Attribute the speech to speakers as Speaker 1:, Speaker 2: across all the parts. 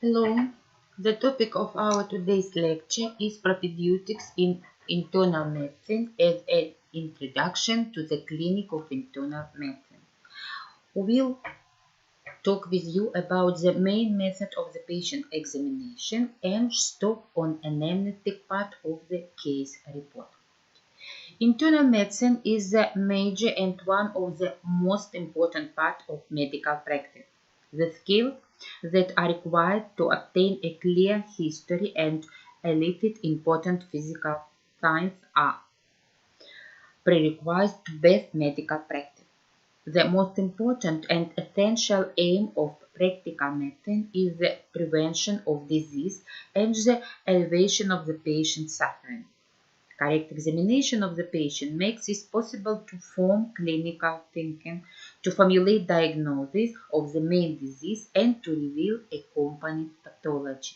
Speaker 1: Hello, the topic of our today's lecture is Propedeutics in Internal Medicine as an introduction to the clinic of internal medicine. We'll talk with you about the main method of the patient examination and stop on an amnestic part of the case report. Internal medicine is the major and one of the most important part of medical practice. The skills that are required to obtain a clear history and elicit important physical signs are prerequisites to best medical practice. The most important and essential aim of practical medicine is the prevention of disease and the elevation of the patient's suffering. Correct examination of the patient makes it possible to form clinical thinking, to formulate diagnosis of the main disease, and to reveal accompanying pathology.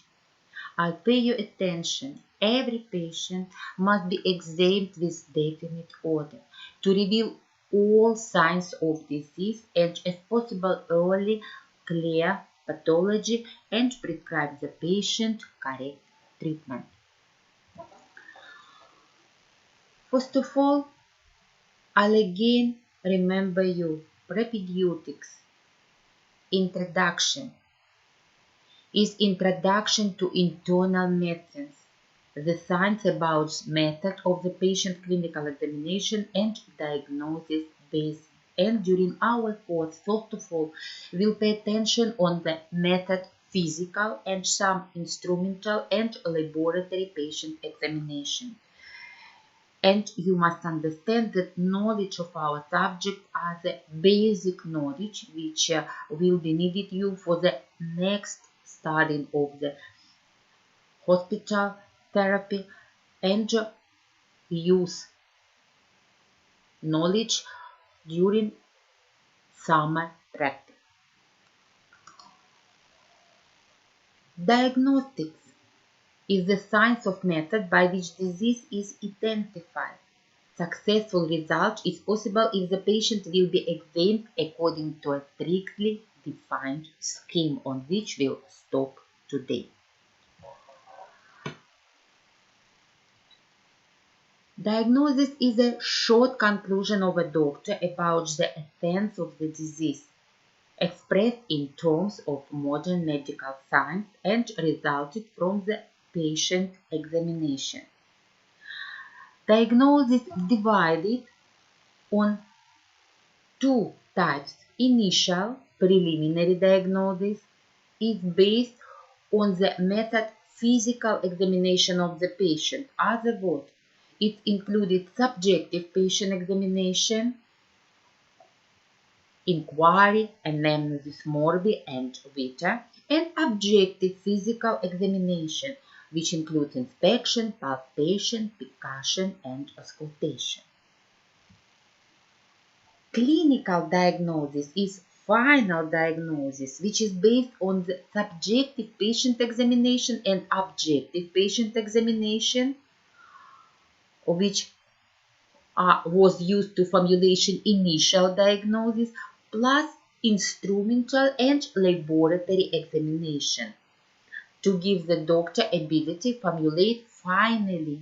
Speaker 1: I pay your attention. Every patient must be examined with definite order to reveal all signs of disease and, if possible, early clear pathology and prescribe the patient correct treatment. First of all, I'll again remember you. Propedeutics. Introduction is introduction to internal medicine, the science about method of the patient clinical examination and diagnosis base. And during our course, first of all, we'll pay attention on the method physical and some instrumental and laboratory patient examination. And you must understand that knowledge of our subject are the basic knowledge which will be needed you for the next studying of the hospital therapy and use knowledge during summer practice. Diagnostics is the science of method by which disease is identified. Successful result is possible if the patient will be examined according to a strictly defined scheme on which we'll stop today. Diagnosis is a short conclusion of a doctor about the essence of the disease, expressed in terms of modern medical science and resulted from the patient examination. Diagnosis divided on two types. Initial, preliminary diagnosis is based on the method physical examination of the patient. Other words, it included subjective patient examination, inquiry, anamnesis morbi and vita, and objective physical examination, which includes inspection, palpation, percussion, and auscultation. Clinical diagnosis is final diagnosis, which is based on the subjective patient examination and objective patient examination, which was used to formulation initial diagnosis, plus instrumental and laboratory examination, to give the doctor ability to formulate finally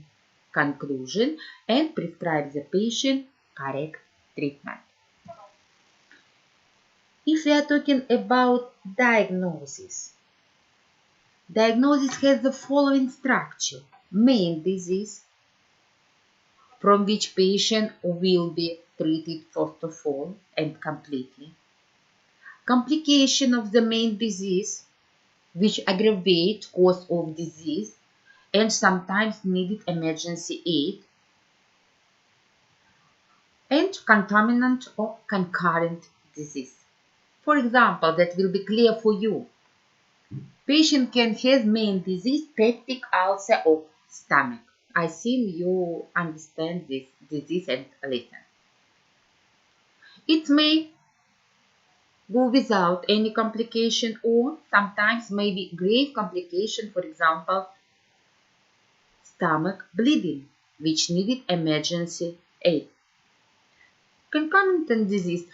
Speaker 1: conclusion and prescribe the patient correct treatment. If we are talking about diagnosis, diagnosis has the following structure: main disease, from which patient will be treated first of all and completely; complication of the main disease, which aggravate cause of disease and sometimes needed emergency aid; and concomitant or concurrent disease. For example, that will be clear for you. Patient can have main disease, peptic ulcer of stomach. I think you understand this disease and listen. It may go without any complication, or sometimes may be grave complication, for example, stomach bleeding, which needed emergency aid. Concomitant disease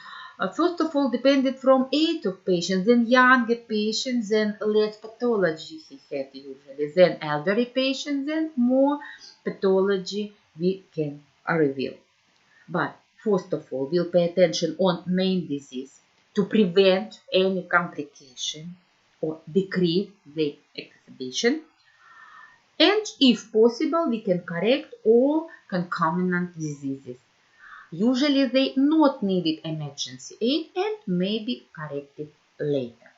Speaker 1: First of all, depended from age of patients. Then younger patients, then less pathology he had usually. Then elderly patients, then more pathology we can reveal. But first of all, we'll pay attention on main disease to prevent any complication or decrease the exacerbation. And if possible, we can correct all concomitant diseases. Usually they not needed emergency aid and may be corrected later.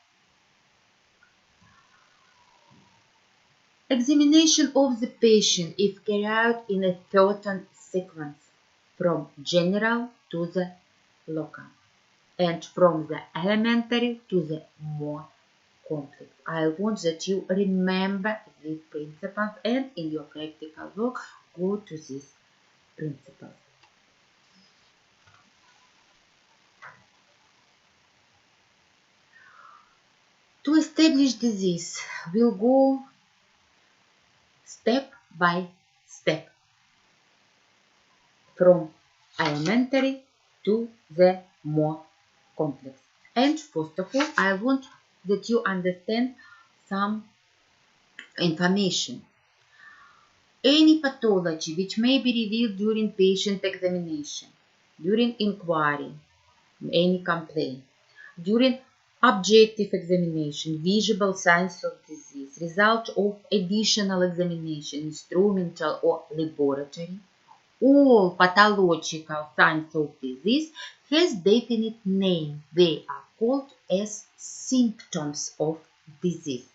Speaker 1: Examination of the patient is carried out in a certain sequence from general to the local and from the elementary to the more complex. I want that you remember these principles and in your practical work go to these principles. To establish disease, we'll go step by step from elementary to the more complex. And first of all, I want that you understand some information. Any pathology which may be revealed during patient examination, during inquiry, any complaint, during objective examination, visible signs of disease, result of additional examination, instrumental or laboratory, all pathological signs of disease has definite name. They are called as symptoms of disease.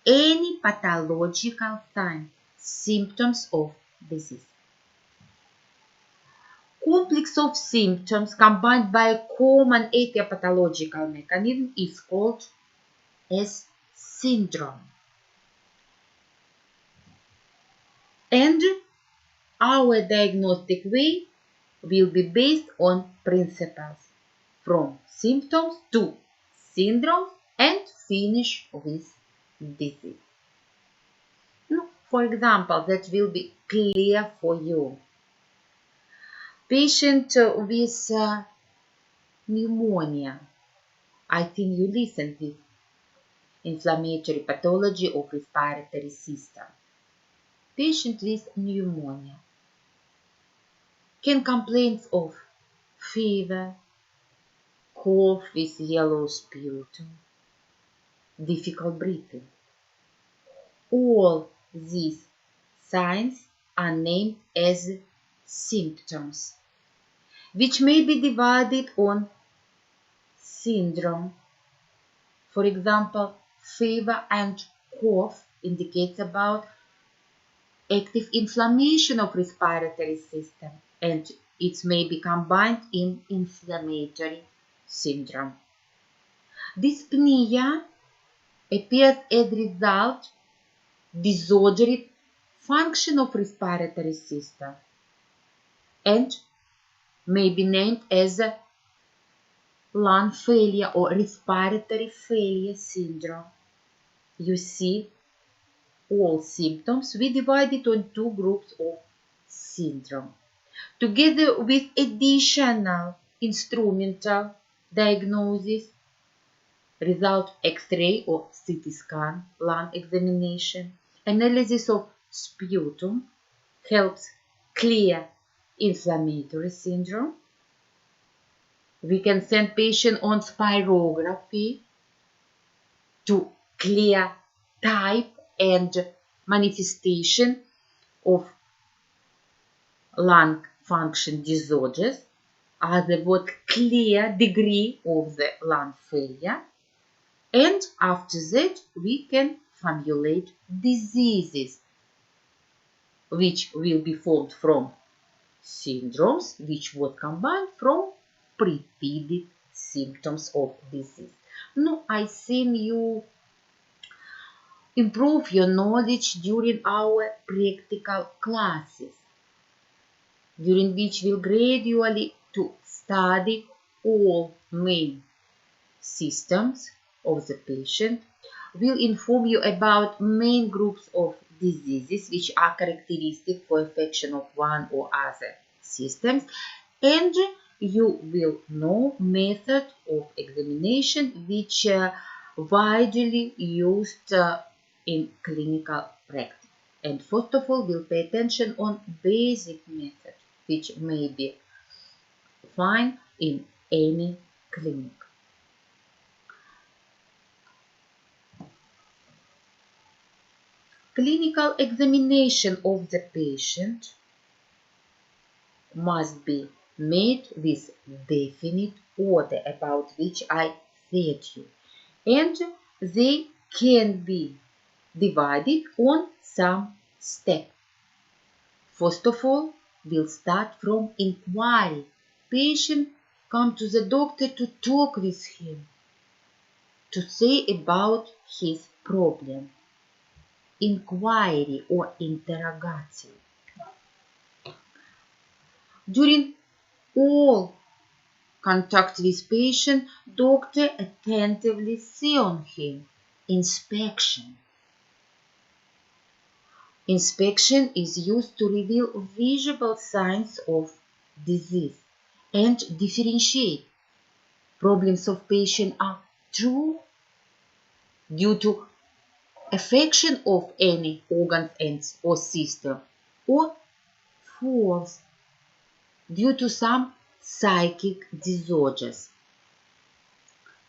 Speaker 1: Any pathological sign, symptoms of disease. Complex of symptoms combined by a common etiological mechanism is called as syndrome. And our diagnostic way will be based on principles from symptoms to syndromes and finish with disease. Now, for example, that will be clear for you. Patient with pneumonia. I think you listen with inflammatory pathology of respiratory system. Patient with pneumonia can complain of fever, cough with yellow sputum, difficult breathing. All these signs are named as symptoms, which may be divided on syndrome. For example, fever and cough indicates about active inflammation of respiratory system, and it may be combined in inflammatory syndrome. Dyspnea appears as result disordered function of respiratory system and may be named as lung failure or respiratory failure syndrome. You see, all symptoms we divided on two groups of syndrome. Together with additional instrumental diagnosis, result X-ray or CT scan, lung examination, analysis of sputum helps clear inflammatory syndrome. We can send patient on spirography to clear type and manifestation of lung function disorders, otherwise clear degree of the lung failure. And after that, we can formulate diseases, which will be formed from syndromes, which was combined from repeated symptoms of disease. Now, I think you improve your knowledge during our practical classes, during which we'll gradually to study all main systems of the patient. We'll inform you about main groups of diseases which are characteristic for affection of one or other systems, and you will know method of examination which widely used in clinical practice. And first of all, we'll pay attention on basic method which may be found in any clinic. Clinical examination of the patient must be made with definite order about which I said you, and they can be divided on some steps. First of all, we'll start from inquiry. Patient come to the doctor to talk with him, to say about his problem. Inquiry or interrogation. During all contact with patient, doctor attentively see on him. Inspection. Inspection is used to reveal visible signs of disease and differentiate. Problems of patient are true due to affection of any organs or system, or false due to some psychic disorders.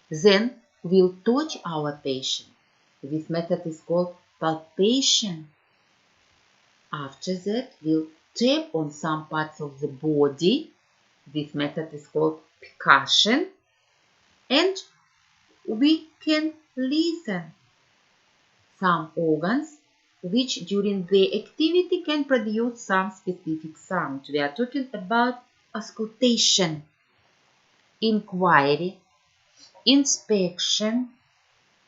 Speaker 1: Then we'll touch our patient. This method is called palpation. After that, we'll tap on some parts of the body. This method is called percussion. And we can listen some organs which during their activity can produce some specific sound. We are talking about auscultation, inquiry, inspection,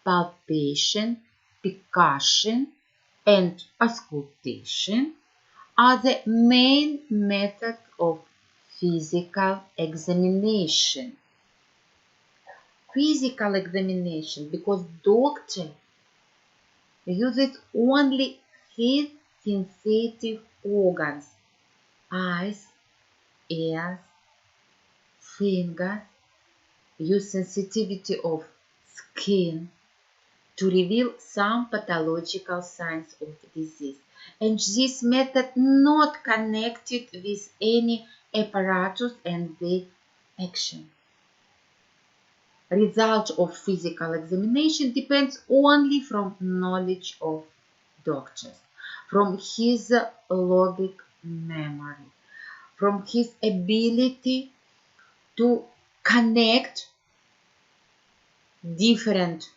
Speaker 1: palpation, percussion, and auscultation are the main methods of physical examination. Physical examination, because doctor uses only his sensitive organs, eyes, ears, fingers, use sensitivity of skin to reveal some pathological signs of disease. And this method not connected with any apparatus and their action. Result of physical examination depends only from knowledge of doctors, from his logic memory, from his ability to connect different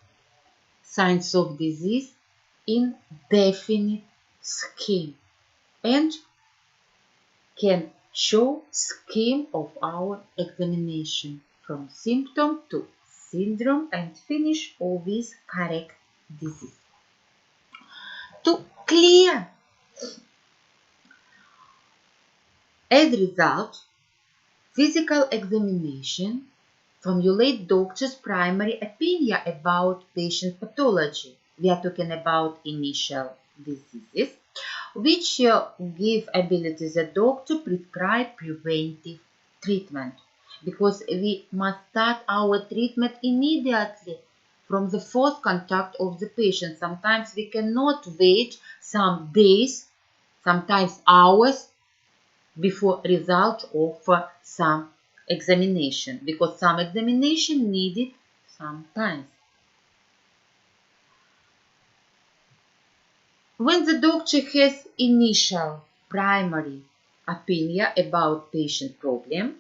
Speaker 1: signs of disease in definite scheme, and can show scheme of our examination from symptom to syndrome and finish all with correct disease. To clear as a result, physical examination formulate doctor's primary opinion about patient pathology. We are talking about initial diseases, which give ability the doctor prescribe preventive treatment, because we must start our treatment immediately from the first contact of the patient. Sometimes we cannot wait some days, sometimes hours before result of some examination, because some examination needed sometimes. When the doctor has initial primary opinion about patient problem,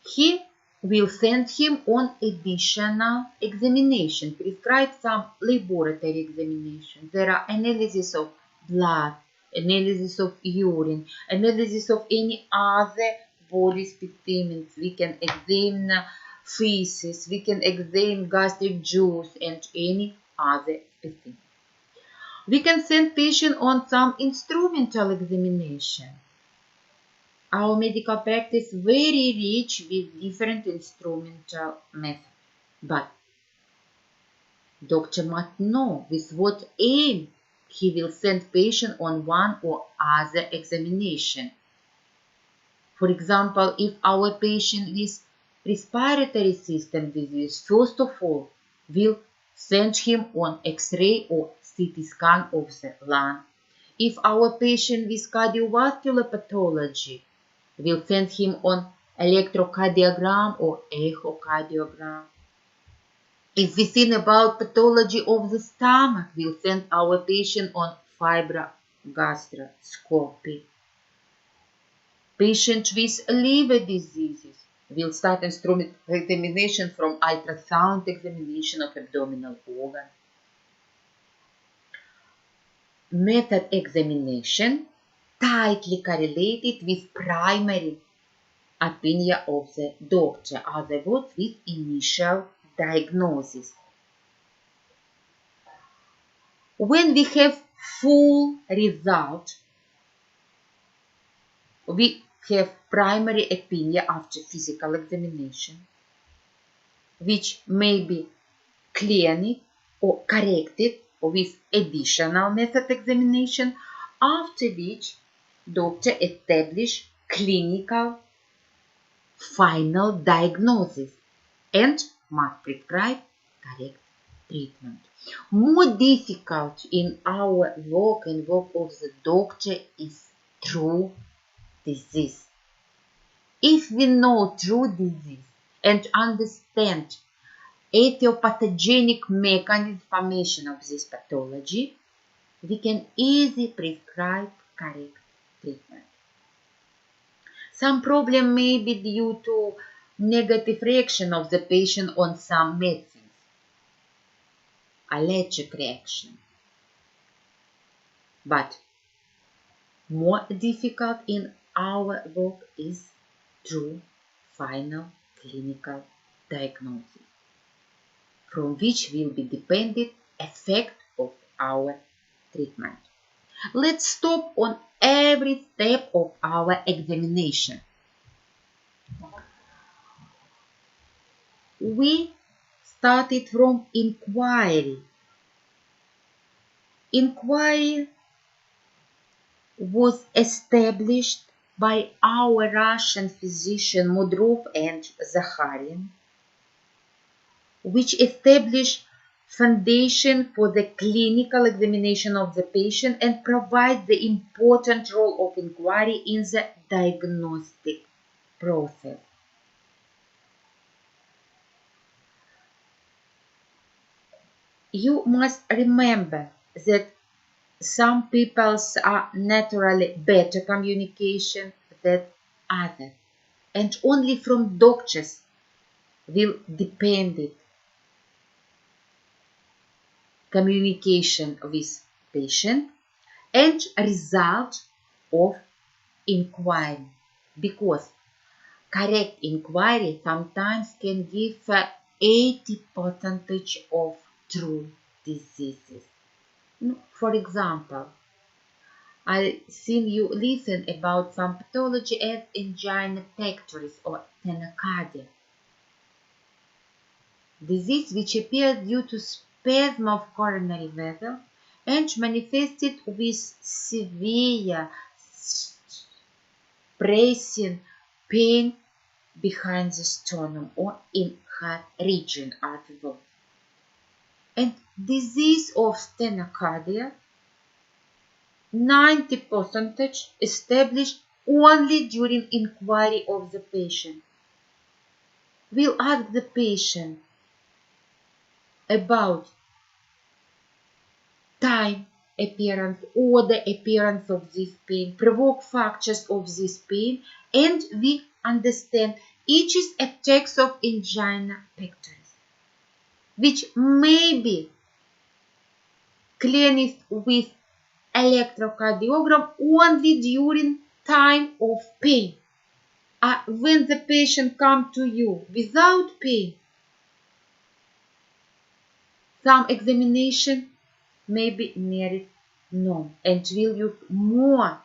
Speaker 1: he will send him on additional examination, prescribe some laboratory examination. There are analysis of blood, analysis of urine, analysis of any other body specimens. We can examine feces, we can examine gastric juice and any other specimen. We can send patient on some instrumental examination. Our medical practice very rich with different instrumental methods. But doctor must know with what aim he will send patient on one or other examination. For example, if our patient with respiratory system disease, first of all, we'll send him on X-ray or CT scan of the lung. If our patient with cardiovascular pathology, we'll send him on electrocardiogram or echocardiogram. If we think about pathology of the stomach, we'll send our patient on fibrogastroscopy. Patient with liver diseases will start instrument examination from ultrasound examination of abdominal organ. Method examination tightly correlated with primary opinion of the doctor, other words, with initial diagnosis. When we have full result, we have primary opinion after physical examination, which may be cleared or corrected with additional method examination, after which doctor establish clinical final diagnosis and must prescribe correct treatment. More difficult in our work and work of the doctor is true disease. If we know true disease and understand etiopathogenetic mechanism formation of this pathology, we can easily prescribe correct treatment. Some problem may be due to negative reaction of the patient on some medicines, allergic reaction. But more difficult in our work is true final clinical diagnosis, from which will be dependent effect of our treatment. Let's stop on every step of our examination. We started from inquiry. Inquiry was established by our Russian physician Mudrov and Zakharin, which established foundation for the clinical examination of the patient and provide the important role of inquiry in the diagnostic process. You must remember that some people are naturally better communication than others, and only from doctors will depend it communication with patient and result of inquiry, because correct inquiry sometimes can give 80% of true diseases. For example, I think you listen about some pathology as angina pectoris or tenocardia, disease which appears due to spasm of coronary vessel and manifested with severe pressing pain behind the sternum or in heart region as well. And disease of tenocardia 90% established only during inquiry of the patient. We'll ask the patient about time appearance or the appearance of this pain, provoke factors of this pain, and we understand each is attacks of angina pectoris, which may be cleansed with electrocardiogram only during time of pain. When the patient comes to you without pain, some examination may be nearly none and will use more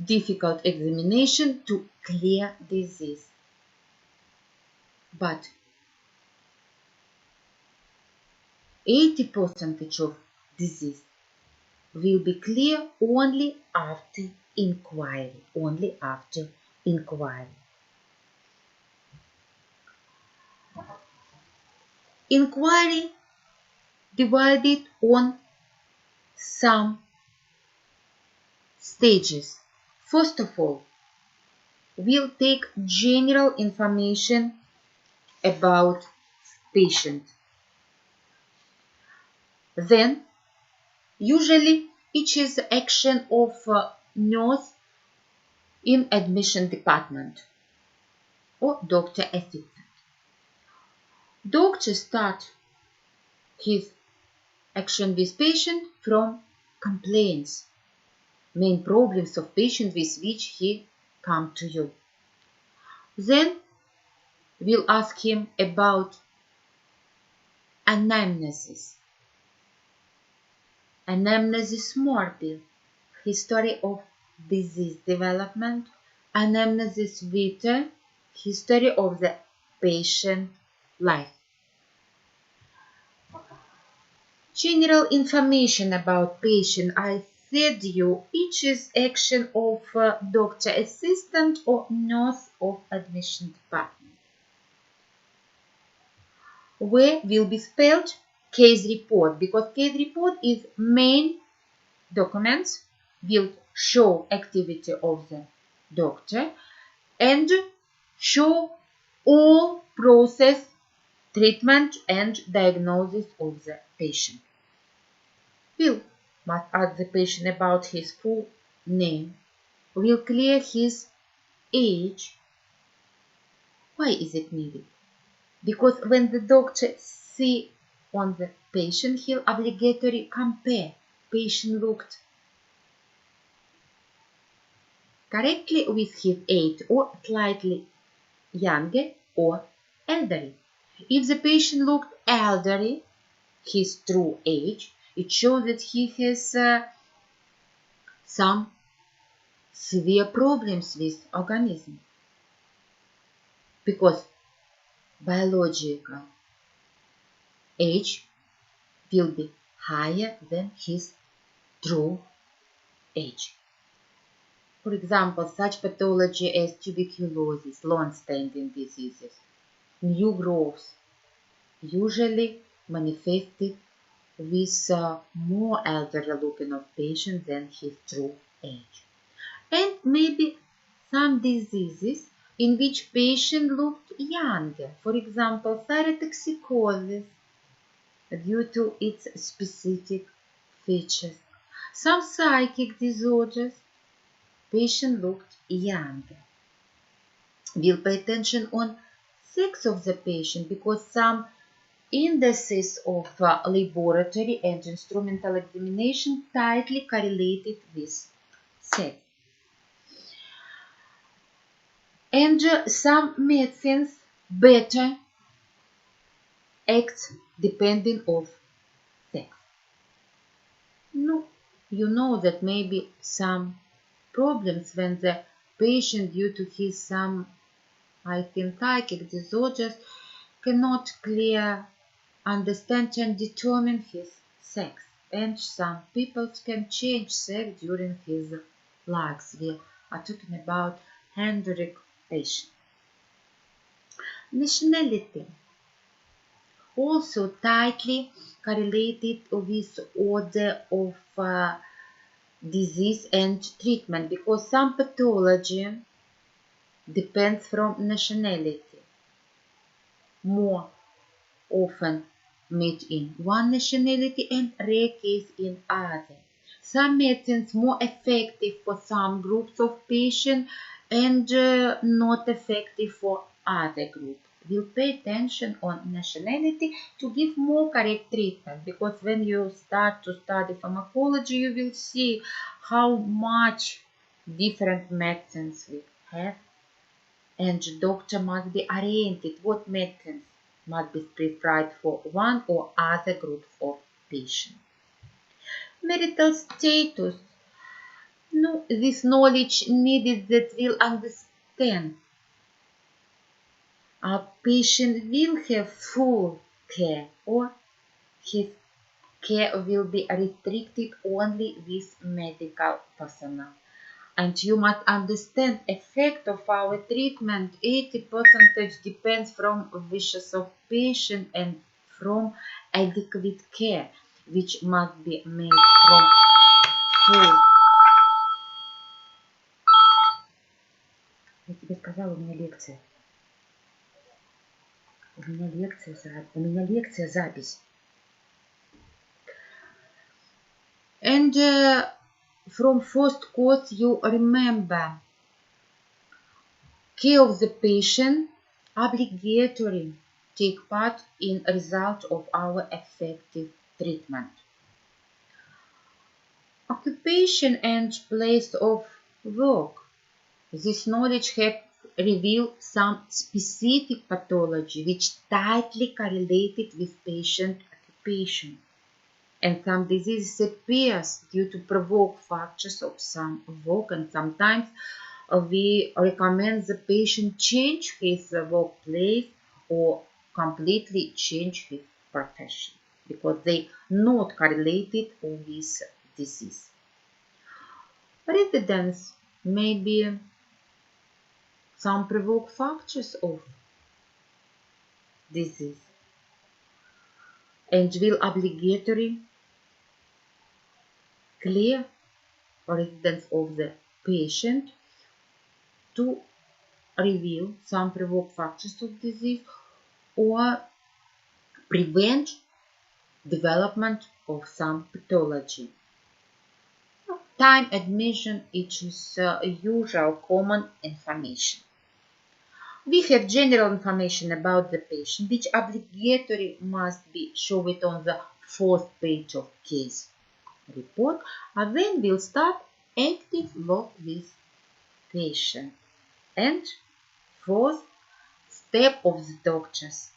Speaker 1: difficult examination to clear disease. But 80% of disease will be clear only after inquiry, only after inquiry. Inquiry divided on some stages. First of all, we'll take general information about patient. Then, usually, each is the action of nurse in admission department or doctor assistant. Doctor start his action with patient from complaints, main problems of patient with which he come to you. Then we'll ask him about anamnesis. Anamnesis morbis, history of disease development. Anamnesis vitae, history of the patient life. General information about patient. I said you each is action of doctor assistant or nurse of admission department. Where will be spelled case report, because case report is main documents, will show activity of the doctor and show all process, treatment and diagnosis of the patient. Will must ask the patient about his full name. Will clear his age. Why is it needed? Because when the doctor see on the patient, he'll obligatory compare. Patient looked correctly with his age or slightly younger or elderly. If the patient looked elderly, his true age, it shows that he has some severe problems with organism, because biological age will be higher than his true age. For example, such pathology as tuberculosis, long-standing diseases, new growths, usually manifested with more elderly looking of patient than his true age. And maybe some diseases in which patient looked younger, for example, thyrotoxicosis, due to its specific features. Some psychic disorders, patient looked younger. We'll pay attention on sex of the patient, because some indices of laboratory and instrumental examination tightly correlated with sex. And some medicines better act depending on sex. No, you know that maybe some problems when the patient, due to his some, I think, psychic disorders, cannot clear understand and determine his sex, and some people can change sex during his lives. We are talking about Hendrick patient. Nationality also tightly correlated with order of disease and treatment, because some pathology depends from nationality. More often met in one nationality and rare case in other. Some medicines more effective for some groups of patients and not effective for other groups. We'll pay attention on nationality to give more correct treatment, because when you start to study pharmacology, you will see how much different medicines we have, and the doctor must be oriented what medicines must be prescribed for one or other group of patients. Marital status. No, this knowledge needed that will understand. Our patient will have full care, or his care will be restricted only with medical personnel. And you must understand effect of our treatment. 80% depends from wishes of patient and from adequate care, which must be made from full. Я тебе сказала, у меня лекция. У меня лекция, запись. And from first course you remember care of the patient obligatory take part in result of our effective treatment. Occupation and place of work. This knowledge has revealed some specific pathology which tightly correlated with patient occupation. And some diseases appears due to provoked factors of some work, and sometimes we recommend the patient change his workplace or completely change his profession because they not correlated with disease. Residence may be some provoked factors of disease and will obligatory clear residence of the patient to reveal some provoked factors of disease or prevent development of some pathology. Time admission, it is usual common information. We have general information about the patient which obligatory must be shown on the fourth page of case report, and then we'll start active work with patient. And fourth step of the doctor's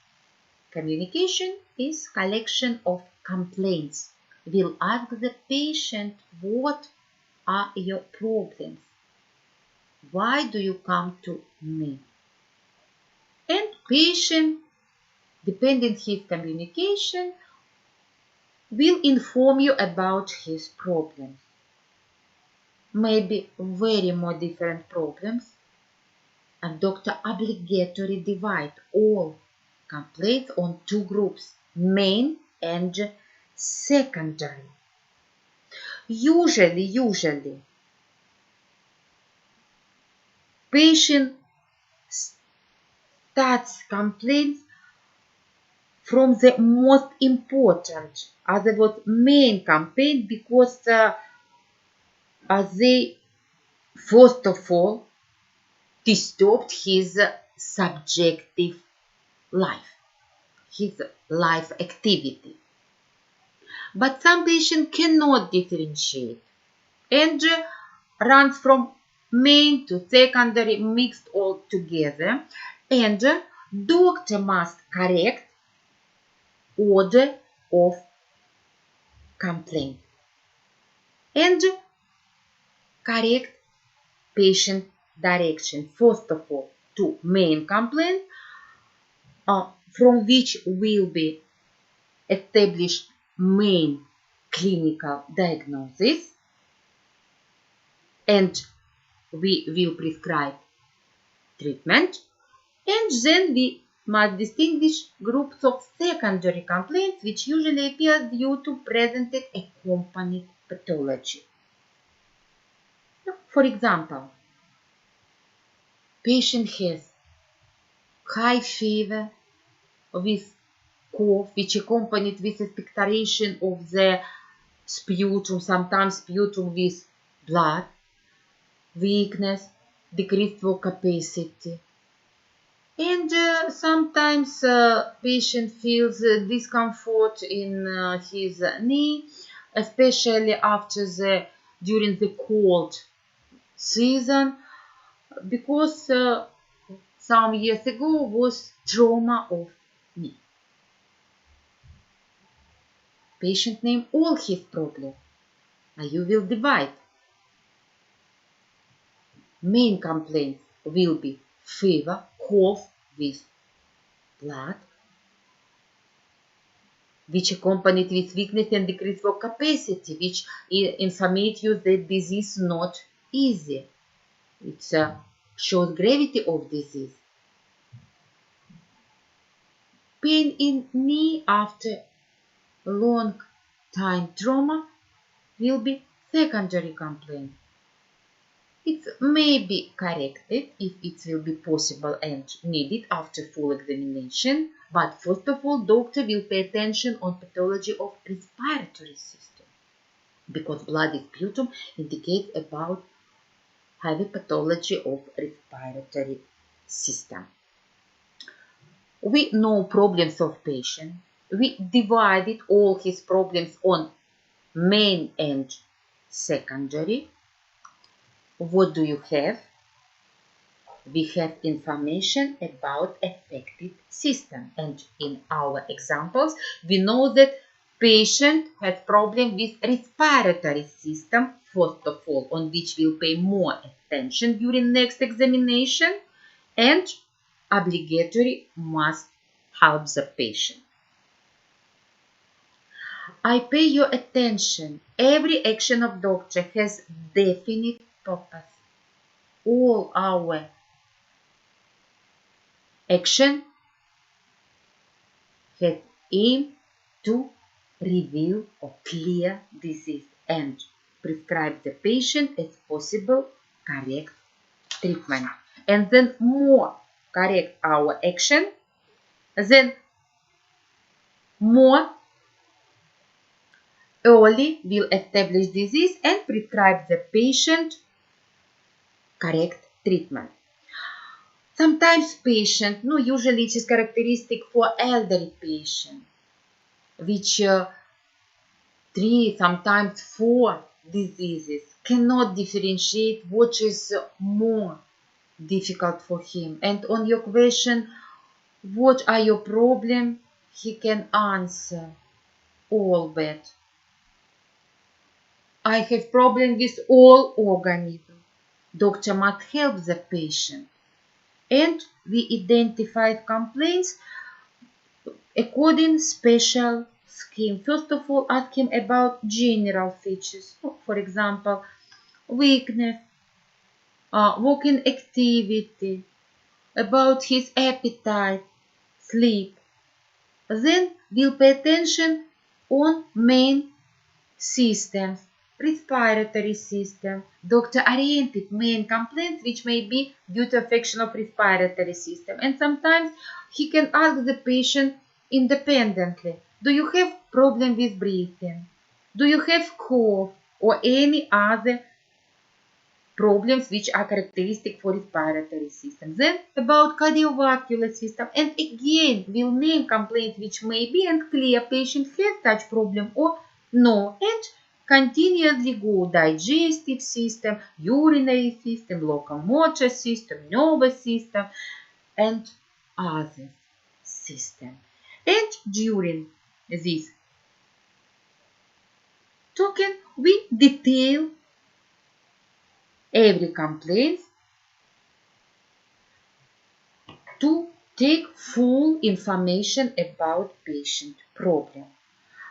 Speaker 1: communication is collection of complaints. We'll ask the patient, what are your problems? Why do you come to me? And patient, depending his communication, will inform you about his problems. Maybe very more different problems, and doctor obligatory divide all complaints on two groups, main and secondary. Usually, patient starts complaints from the most important, other words, main complaint, because they first of all disturbed his subjective life, his life activity. But some patient cannot differentiate and runs from main to secondary mixed all together, and doctor must correct order of complaint and correct patient direction. First of all, to main complaint, from which will be established main clinical diagnosis, and we will prescribe treatment, and then we must distinguish groups of secondary complaints which usually appear due to presented accompanied pathology. For example, patient has high fever with cough which accompanied with expectoration of the sputum, sometimes sputum with blood, weakness, decreased work capacity. And sometimes patient feels discomfort in his knee, especially during the cold season, because some years ago was trauma of knee. Patient name all his problems, and you will divide. Main complaints will be fever, cough with blood, which accompanied with weakness and decreased work capacity, which informs you that disease not easy. It shows gravity of disease. Pain in knee after long time trauma will be secondary complaint. It may be corrected if it will be possible and needed after full examination, but first of all, doctor will pay attention on pathology of respiratory system, because blood sputum indicates about heavy pathology of respiratory system. We know problems of patient. We divided all his problems on main and secondary. What do you have? We have information about affected system, and in our examples we know that patient has problem with respiratory system first of all, on which we'll pay more attention during next examination, and obligatory must help the patient. I pay your attention. Every action of doctor has definite purpose. All our action has aim to reveal or clear disease and prescribe the patient as possible correct treatment. And then more correct our action, then more early will establish disease and prescribe the patient correct treatment. Sometimes patient, usually it is characteristic for elderly patient, which 3, sometimes 4 diseases, cannot differentiate what is more difficult for him. And on your question, what are your problems, he can answer all that. I have problem with all organisms. Doctor must help the patient. And we identify complaints according special scheme. First of all, ask him about general features. For example, weakness, walking activity, about his appetite, sleep. Then we'll pay attention on main systems, respiratory system, doctor-oriented main complaints which may be due to affection of respiratory system. And sometimes he can ask the patient independently, do you have problem with breathing? Do you have cough or any other problems which are characteristic for respiratory system? Then about cardiovascular system, and again we'll name complaints which may be and clear patient has such problem or no, and continuously go digestive system, urinary system, locomotor system, nervous system, and other system. And during this talking, we detail every complaint to take full information about patient problem.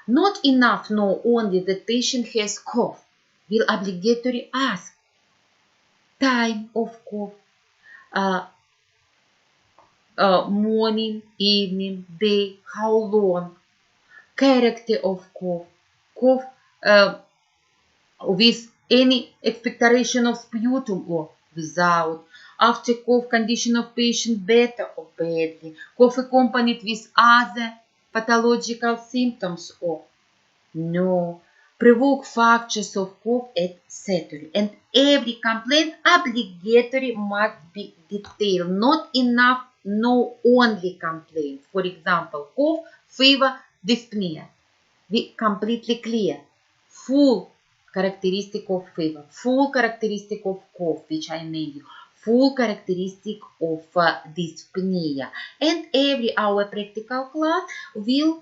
Speaker 1: Not enough know only that patient has cough. Will obligatory ask time of cough, morning, evening, day, how long, character of cough with any expectoration of sputum or without, after cough condition of patient better or badly, cough accompanied with other pathological symptoms or no, provoke factors of cough, etc. And every complaint obligatory must be detailed. Not enough know only complaints. For example, cough, fever, dyspnea. We completely clear. Full characteristic of fever, full characteristic of cough, which I named you, full characteristic of dyspnea. And every our practical class will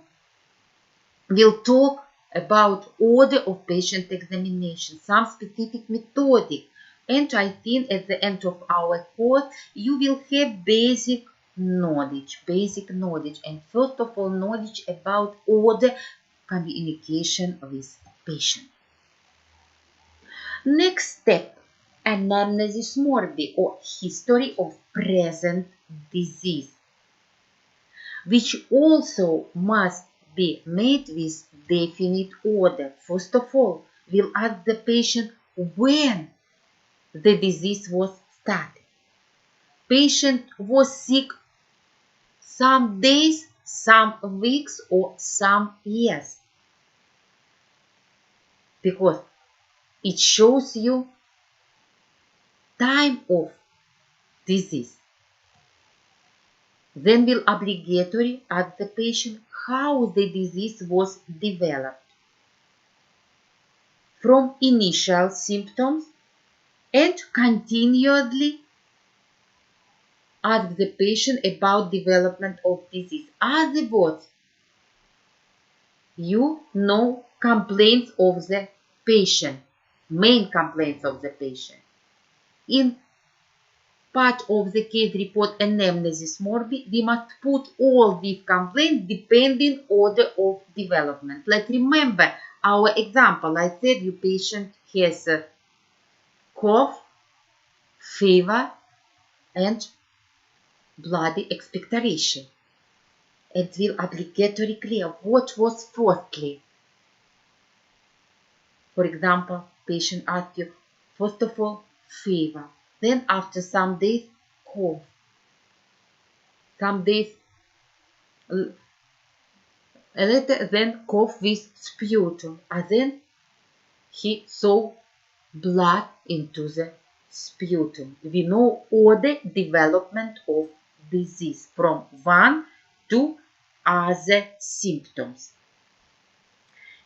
Speaker 1: talk about order of patient examination, some specific methodic. And I think at the end of our course, you will have basic knowledge. And first of all, knowledge about order communication with patient. Next step, anamnesis morbis or history of present disease, which also must be made with definite order. First of all, we'll ask the patient when the disease was started. Patient was sick some days, some weeks, or some years, because it shows you time of disease. Then we'll obligatory ask the patient how the disease was developed, from initial symptoms, and continually ask the patient about development of disease. Other words, you know complaints of the patient, main complaints of the patient. In part of the case report anamnesis morbis, we must put all these complaints depending order of development. Let's remember our example. I said your patient has a cough, fever, and bloody expectoration. And will obligatory clear what was firstly. For example, patient asks you, first of all, fever. Then after some days, cough. Some days later, then cough with sputum. And then he saw blood into the sputum. We know order development of disease from one to other symptoms.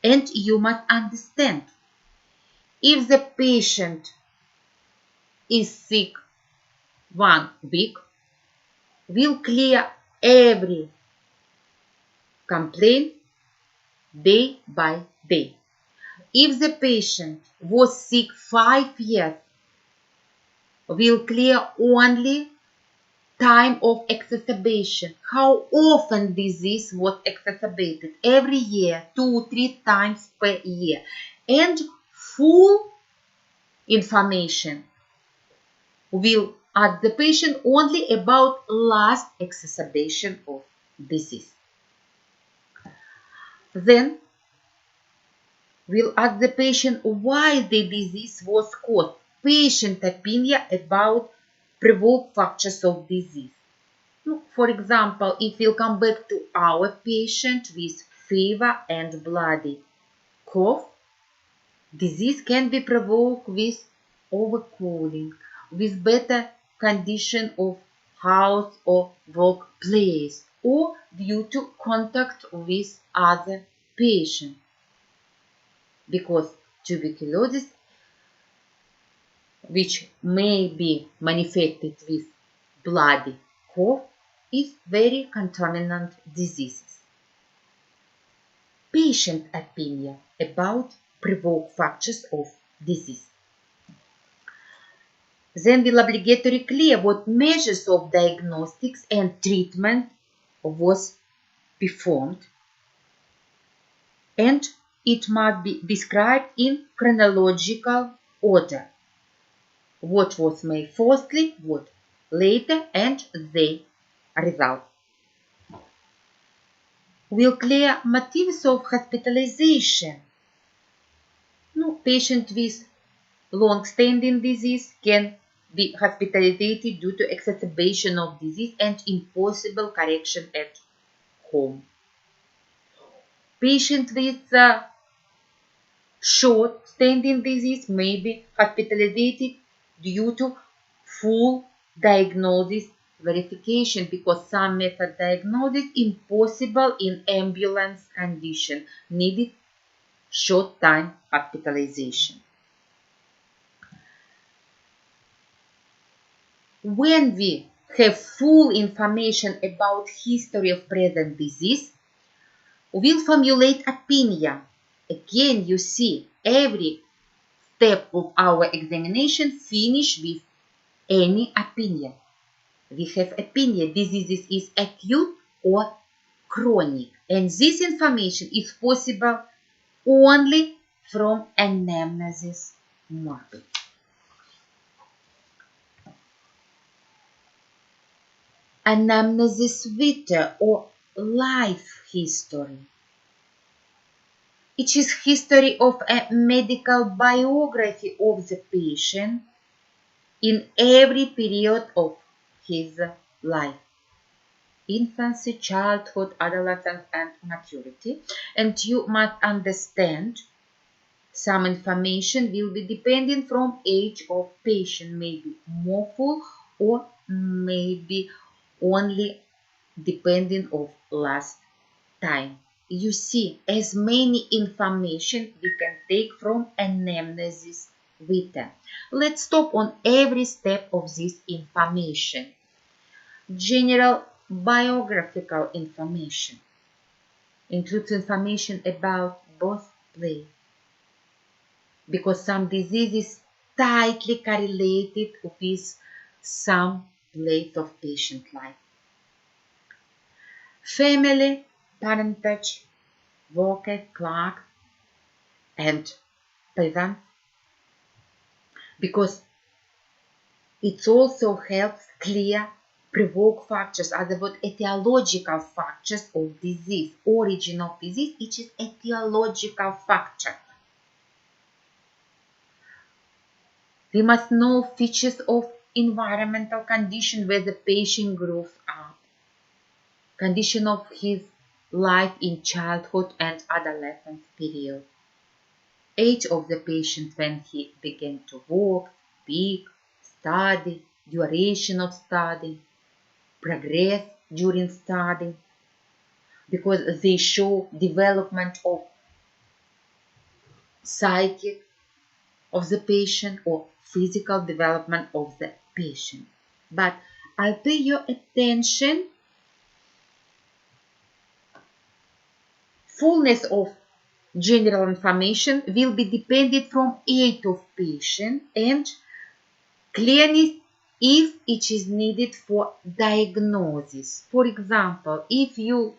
Speaker 1: And you must understand, if the patient is sick 1 week, we'll clear every complaint day by day. If the patient was sick 5 years, we'll clear only time of exacerbation, how often disease was exacerbated, every year, 2-3 times per year, and full information will ask the patient only about last exacerbation of disease. Then we'll ask the patient why the disease was caused, patient opinion about provoked factors of disease. For example, if we'll come back to our patient with fever and bloody cough, disease can be provoked with overcooling, with better condition of house or workplace, or due to contact with other patients. Because tuberculosis, which may be manifested with bloody cough, is very contaminant diseases. Patient opinion about provoked factors of disease. Then we'll obligatory clear what measures of diagnostics and treatment was performed, and it must be described in chronological order. What was made firstly, what later, and the result. We'll clear motives of hospitalization. Patient with long-standing disease can be hospitalized due to exacerbation of disease and impossible correction at home. Patient with short-standing disease may be hospitalized due to full diagnosis verification, because some method diagnosis impossible in ambulance condition, needed short time hospitalization. When we have full information about history of present disease, we'll formulate opinion. Again, you see, every step of our examination finish with any opinion. We have opinion, disease is acute or chronic, and this information is possible only from anamnesis morbis. anamnesis vitae or life history. It is history of a medical biography of the patient in every period of his life. Infancy, childhood, adolescence, and maturity. And you must understand some information will be dependent from age of patient, maybe more full or maybe only depending of last time. You see, as many information we can take from anamnesis vitae. Let's stop on every step of this information. General biographical information includes information about birthplace, because some diseases tightly correlated with some place of patient life. Family, parentage, vocal, clerk, and peasant, because it also helps clear provoke factors, other word etiological factors of disease, origin of disease, it is etiological factor. We must know features of environmental condition where the patient grows up, condition of his life in childhood and adolescence period, age of the patient when he began to walk, speak, study, duration of study, progress during study, because they show development of psychic of the patient or physical development of the patient. But I'll pay your attention. Fullness of general information will be dependent from age of patient and clearness if it is needed for diagnosis. For example, if you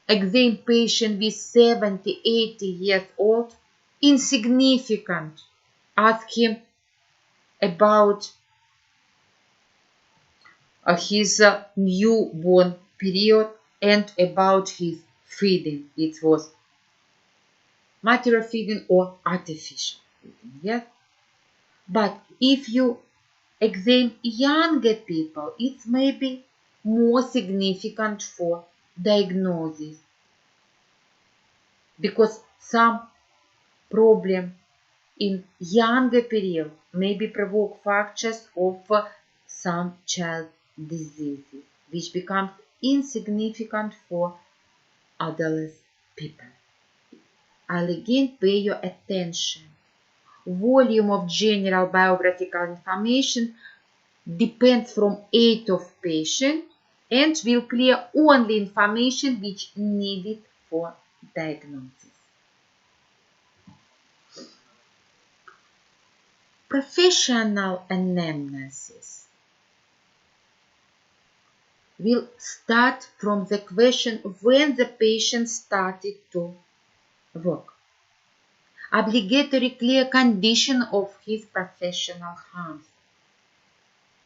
Speaker 1: examine patient with 70, 80 years old, insignificant, ask him about his newborn period and about his feeding. It was material feeding or artificial feeding, yes? But if you examine younger people, it may be more significant for diagnosis, because some problem in younger period maybe provoke factors of some child diseases, which becomes insignificant for adult people. I'll again pay your attention. Volume of general biographical information depends from age of patient and will clear only information which needed for diagnosis. Professional anamnesis will start from the question when the patient started to work. Obligatory clear condition of his professional harms.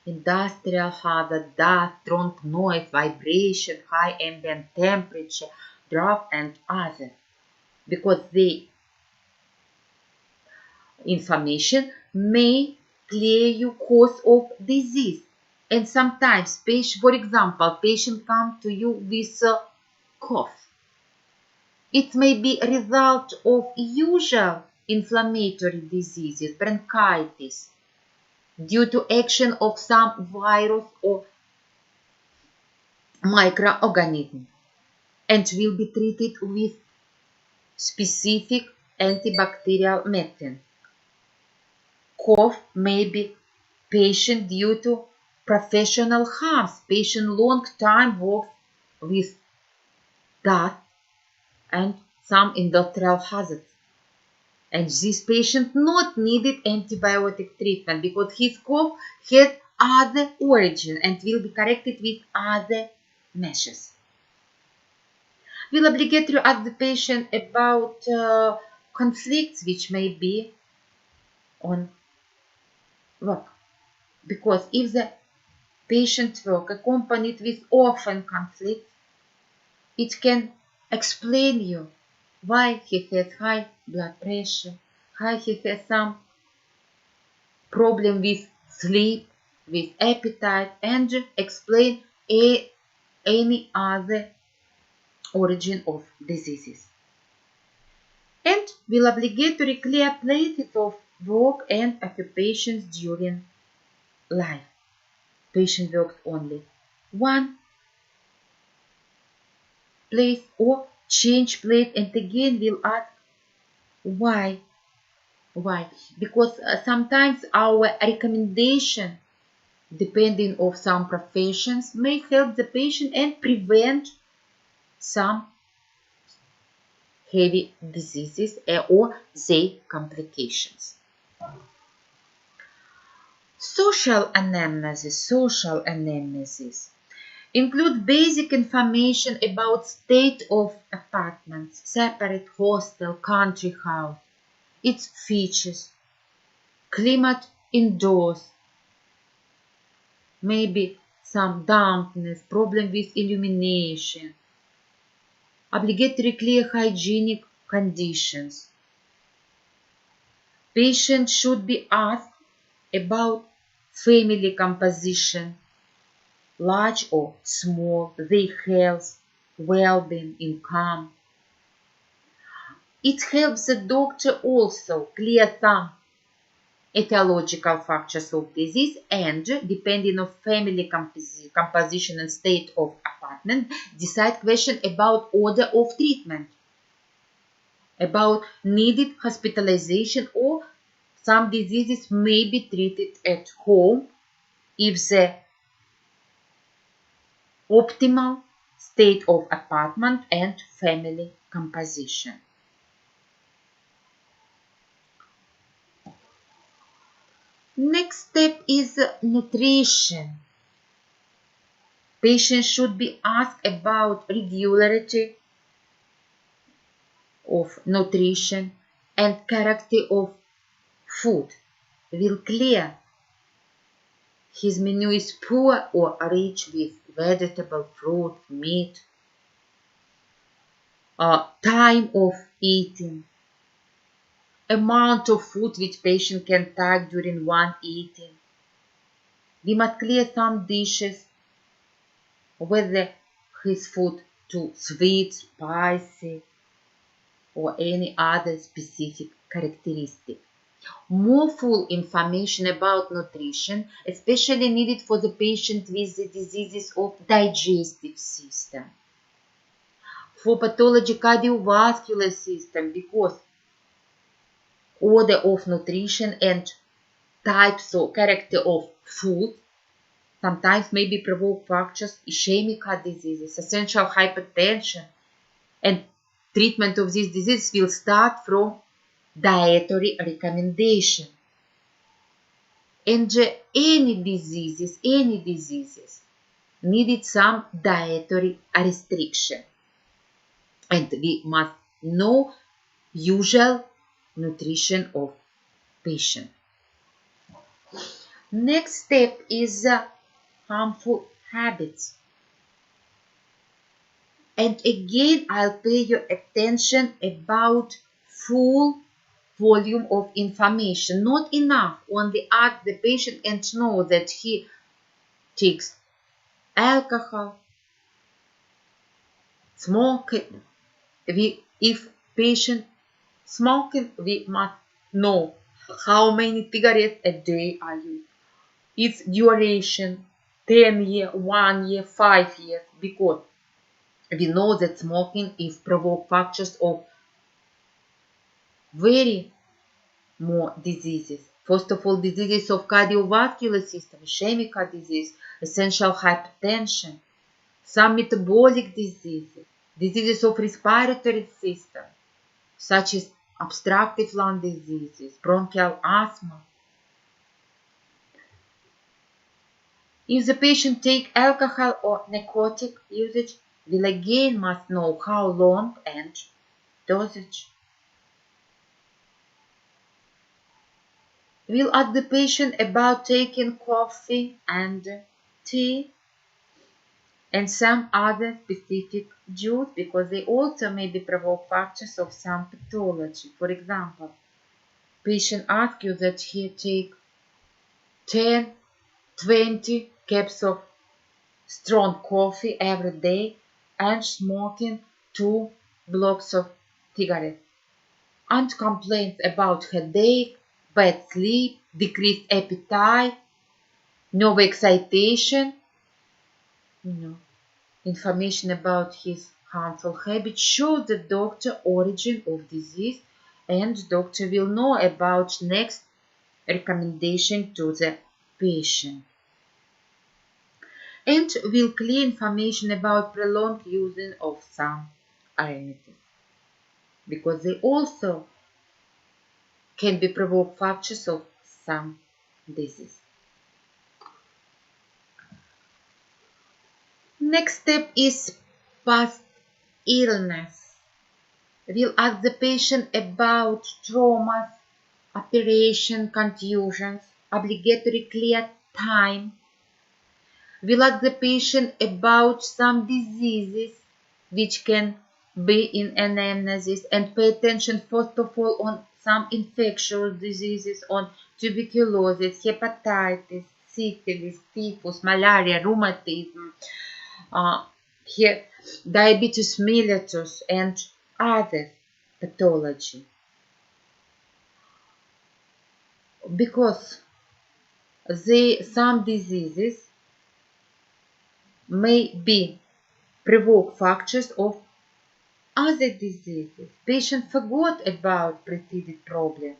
Speaker 1: Industrial hazard, dust, strong noise, vibration, high ambient temperature, draft and others. Because the information may clear you cause of disease. And sometimes, for example, patient come to you with a cough. It may be a result of usual inflammatory diseases, bronchitis, due to action of some virus or microorganism, and will be treated with specific antibacterial medicine. Cough may be patient due to professional harms. Patient long time works with dust and some industrial hazards. And this patient not needed antibiotic treatment because his cough has other origin and will be corrected with other measures. We'll obligatory ask the patient about conflicts which may be on work. Because if the patient work accompanied with often conflict, it can explain you why he has high blood pressure, why he has some problem with sleep, with appetite, and explain any other origin of diseases. And will obligatory clear places of work and occupations during life. Patient worked only one place or change place, and again will ask why. Why? Because sometimes our recommendation, depending on some professions, may help the patient and prevent some heavy diseases or their complications. Social anamnesis include basic information about state of apartments, separate hostel, country house, its features, climate indoors, maybe some dampness, problem with illumination, obligatory clear hygienic conditions. Patients should be asked about family composition, large or small, their health, well-being, income. It helps the doctor also clear some etiological factors of disease and, depending on family composition and state of apartment, decide question about order of treatment, about needed hospitalization, or some diseases may be treated at home if the optimal state of apartment and family composition. Next step is nutrition. Patients should be asked about regularity of nutrition and character of food. Will clear his menu is poor or rich with vegetable, fruit, meat, time of eating, amount of food which patient can take during one eating. We must clear some dishes, whether his food too sweet, spicy, or any other specific characteristic. More full information about nutrition, especially needed for the patient with the diseases of digestive system, for pathology cardiovascular system, because order of nutrition and types or character of food sometimes may be provoke fractures, ischemic heart diseases, essential hypertension, and treatment of this disease will start from dietary recommendation. And any diseases needed some dietary restriction. And we must know usual nutrition of patient. Next step is harmful habits. And again, I'll pay your attention about full volume of information. Not enough only ask the patient and know that he takes alcohol, smoking. If patient smoking, we must know how many cigarettes a day are used, its duration, 10 years, 1 year, 5 years, because we know that smoking is provoke fractures of very more diseases. First of all, diseases of cardiovascular system, ischemic heart disease, essential hypertension, some metabolic diseases, diseases of respiratory system, such as obstructive lung diseases, bronchial asthma. If the patient take alcohol or narcotic usage, we'll again must know how long and dosage. We'll ask the patient about taking coffee and T, and some other specific due because they also may be provoke factors of some pathology. For example, patient asks you that he take 10, 20 cups of strong coffee every day and smoking 2 blocks of cigarettes, and complains about headache, bad sleep, decreased appetite, no excitation. Information about his harmful habits show the doctor origin of disease, and doctor will know about next recommendation to the patient, and will clear information about prolonged using of some remedies because they also can be provoke factors of some disease. Next step is past illness. We'll ask the patient about traumas, operation, contusions, obligatory clear time. We'll ask the patient about some diseases which can be in anamnesis, and pay attention first of all on some infectious diseases, on tuberculosis, hepatitis, syphilis, typhus, malaria, rheumatism, diabetes mellitus, and other pathology. Because some diseases may be provoke factors of other diseases. Patient forgot about preceded problem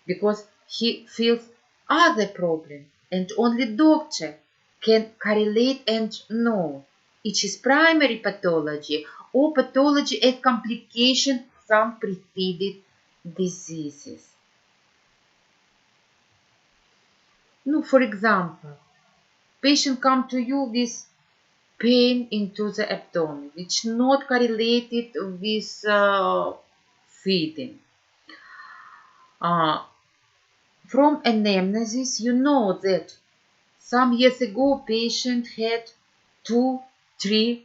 Speaker 1: because he feels other problem, and only doctor can correlate and know it is primary pathology or pathology as complication from preceded diseases. For example, patient come to you with pain into the abdomen, which not correlated with feeding. From anamnesis, you know that some years ago patient had 2-3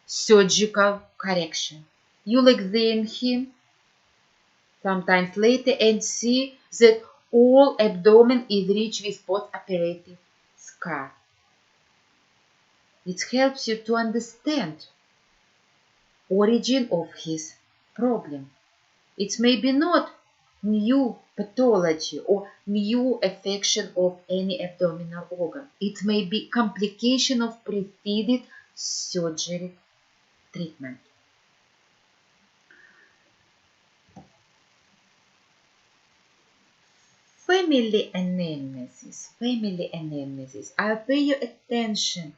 Speaker 1: surgical correction. You'll examine him sometimes later and see that all abdomen is rich with post-operative scar. It helps you to understand origin of his problem. It may be not new pathology or new affection of any abdominal organ. It may be complication of preceded surgery treatment. Family anamnesis. I'll pay your attention.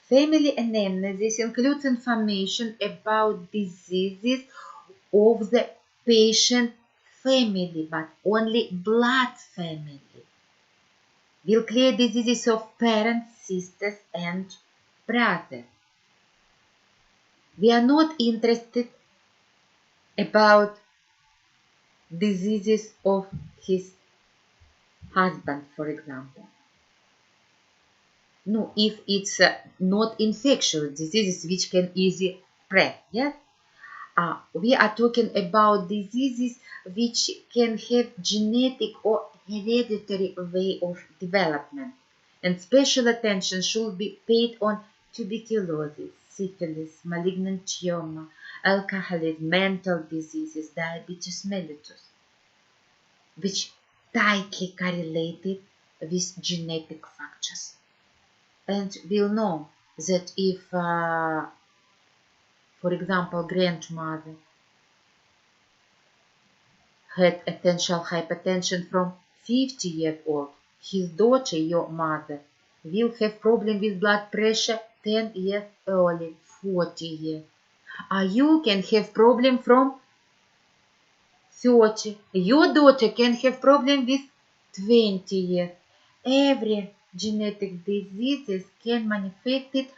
Speaker 1: Family anamnesis includes information about diseases of the patient family, but only blood family. Will clear diseases of parents, sisters, and brothers. We are not interested about diseases of his husband, for example. If it's not infectious diseases which can easily spread, yes? We are talking about diseases which can have genetic or hereditary way of development, and special attention should be paid on tuberculosis, syphilis, malignant tumor, alcoholism, mental diseases, diabetes mellitus, which tightly correlated with genetic factors. And we'll know that if, for example, grandmother had essential hypertension from 50 years old, his daughter, your mother, will have problem with blood pressure 10 years early, 40 years. You can have problem from 30. Your daughter can have problem with 20 years. Every genetic diseases can manifest it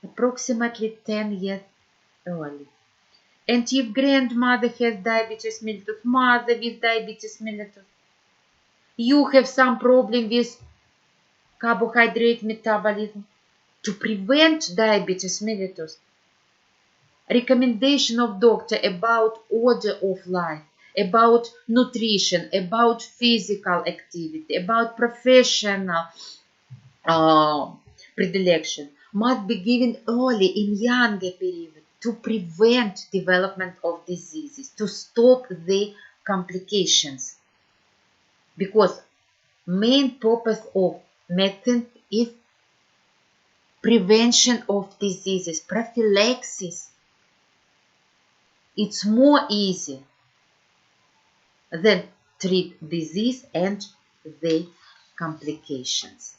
Speaker 1: approximately 10 years early. And if grandmother has diabetes mellitus, mother with diabetes mellitus, you have some problem with carbohydrate metabolism, to prevent diabetes mellitus. Recommendation of doctor about order of life, about nutrition, about physical activity, about professional predilection must be given early in younger period to prevent development of diseases, to stop the complications. Because main purpose of medicine is prevention of diseases, prophylaxis. It's more easy than treat disease and the complications.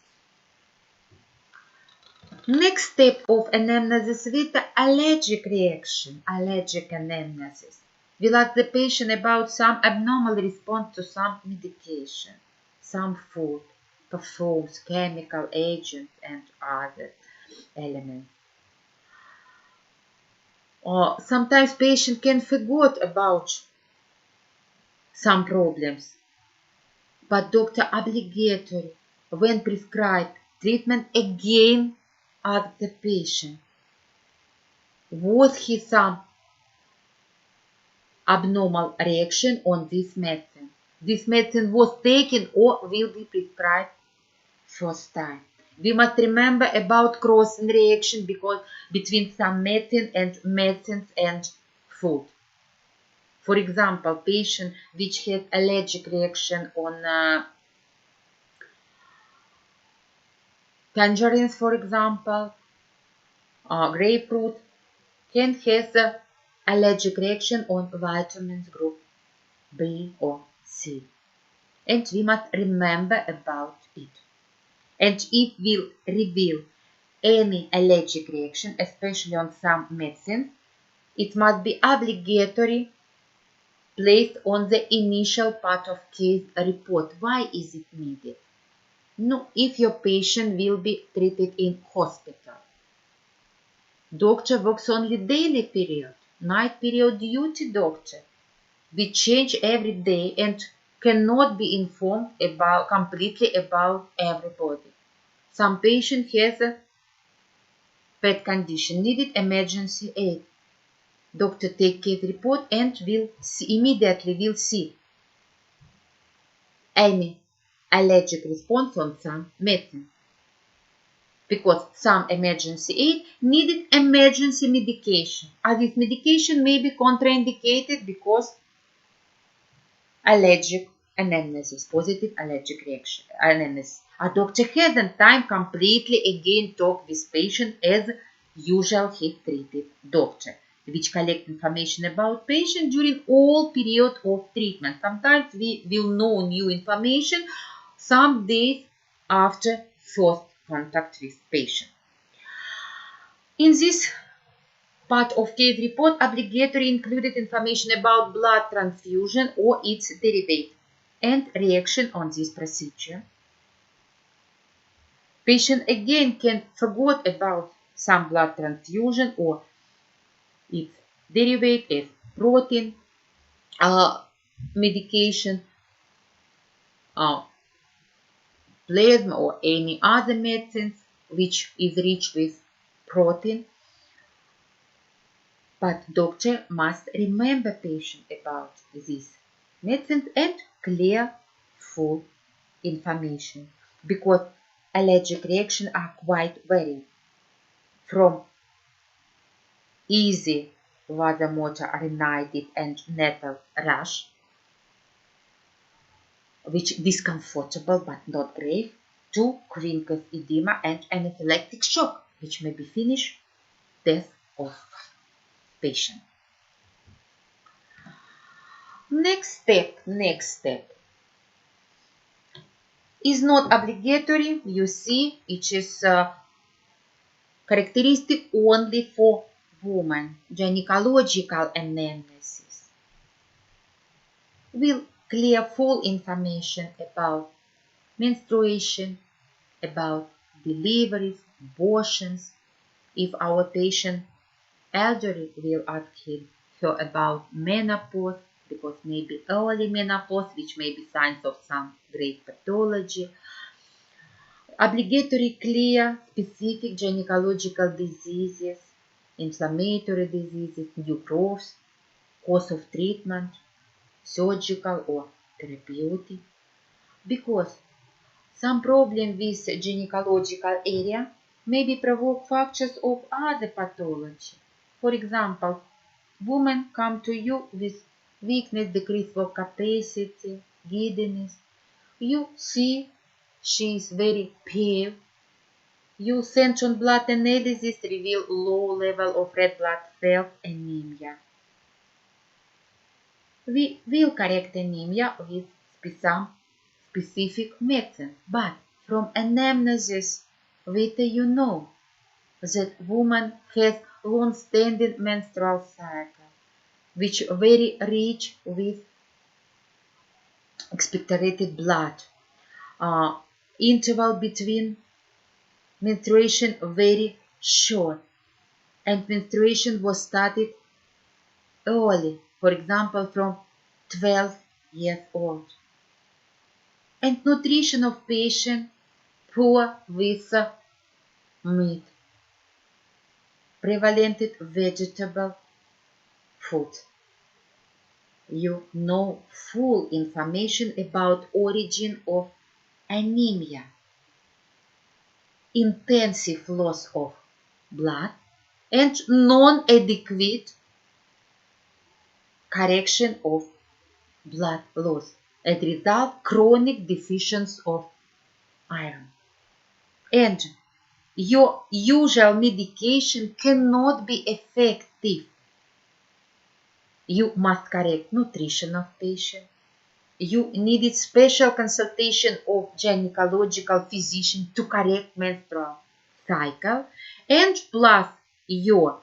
Speaker 1: Next step of anamnesis with the allergic reaction, allergic anamnesis. We'll ask the patient about some abnormal response to some medication, some food, perfumes, chemical agents, and other elements. Or sometimes patient can forget about some problems, but doctor obligatory when prescribed treatment again ask the patient, was he some abnormal reaction on this medicine? This medicine was taken or will be prescribed first time. We must remember about crossing reaction because between some medicine and medicines and food. For example, patient which has allergic reaction on tangerines, for example, grapefruit, can have an allergic reaction on vitamins group B or C. And we must remember about it. And if we reveal any allergic reaction, especially on some medicines, it must be obligatory placed on the initial part of case report. Why is it needed? No, if your patient will be treated in hospital. Doctor works only daily period, night period duty doctor. We change every day and cannot be informed completely about everybody. Some patient has a bad condition, needed emergency aid. Doctor take case report and immediately will see any allergic response on some medicine. Because some emergency aid needed emergency medication. This medication may be contraindicated because allergic anamnesis, positive allergic reaction, anamnesis. A doctor hasn't time completely again talk with patient as usual he treated doctor, which collect information about patient during all period of treatment. Sometimes we will know new information some days after first contact with patient. In this part of case report, obligatory included information about blood transfusion or its derivative and reaction on this procedure. Patient again can forget about some blood transfusion or its derivative, protein, medication, plasma or any other medicines which is rich with protein. But doctor must remember patient about these medicines and clear full information because allergic reactions are quite varied from easy vasomotor rhinitis and nasal rash, which is discomfortable but not grave, to Quincus edema and anaphylactic shock, which may be finished death of patient. Next step is not obligatory. You see, it is characteristic only for women. Gynecological anamnesis will clear full information about menstruation, about deliveries, abortions. If our patient elderly, will ask her about menopause, because maybe early menopause, which may be signs of some great pathology, Obligatory, clear, specific gynecological diseases, inflammatory diseases, new growths, course of treatment, surgical or therapeutic. Because some problem with gynecological area may provoke factors of other pathology. For example, women come to you with weakness, decrease of capacity, giddiness. You see she is very pale. You send on blood analysis reveal low level of red blood cells, anemia. We will correct anemia with some specific medicine, but from anamnesis, you know that woman has long-standing menstrual cycle, which very rich with expectorated blood. Interval between menstruation very short, and menstruation was started early, for example, from 12 years old. And nutrition of patient poor with meat, prevalent vegetable food. You know full information about origin of anemia, intensive loss of blood, and non-adequate correction of blood loss. As a result, chronic deficiency of iron. And your usual medication cannot be effective. You must correct nutrition of patient. You needed special consultation of gynecological physician to correct menstrual cycle, and plus your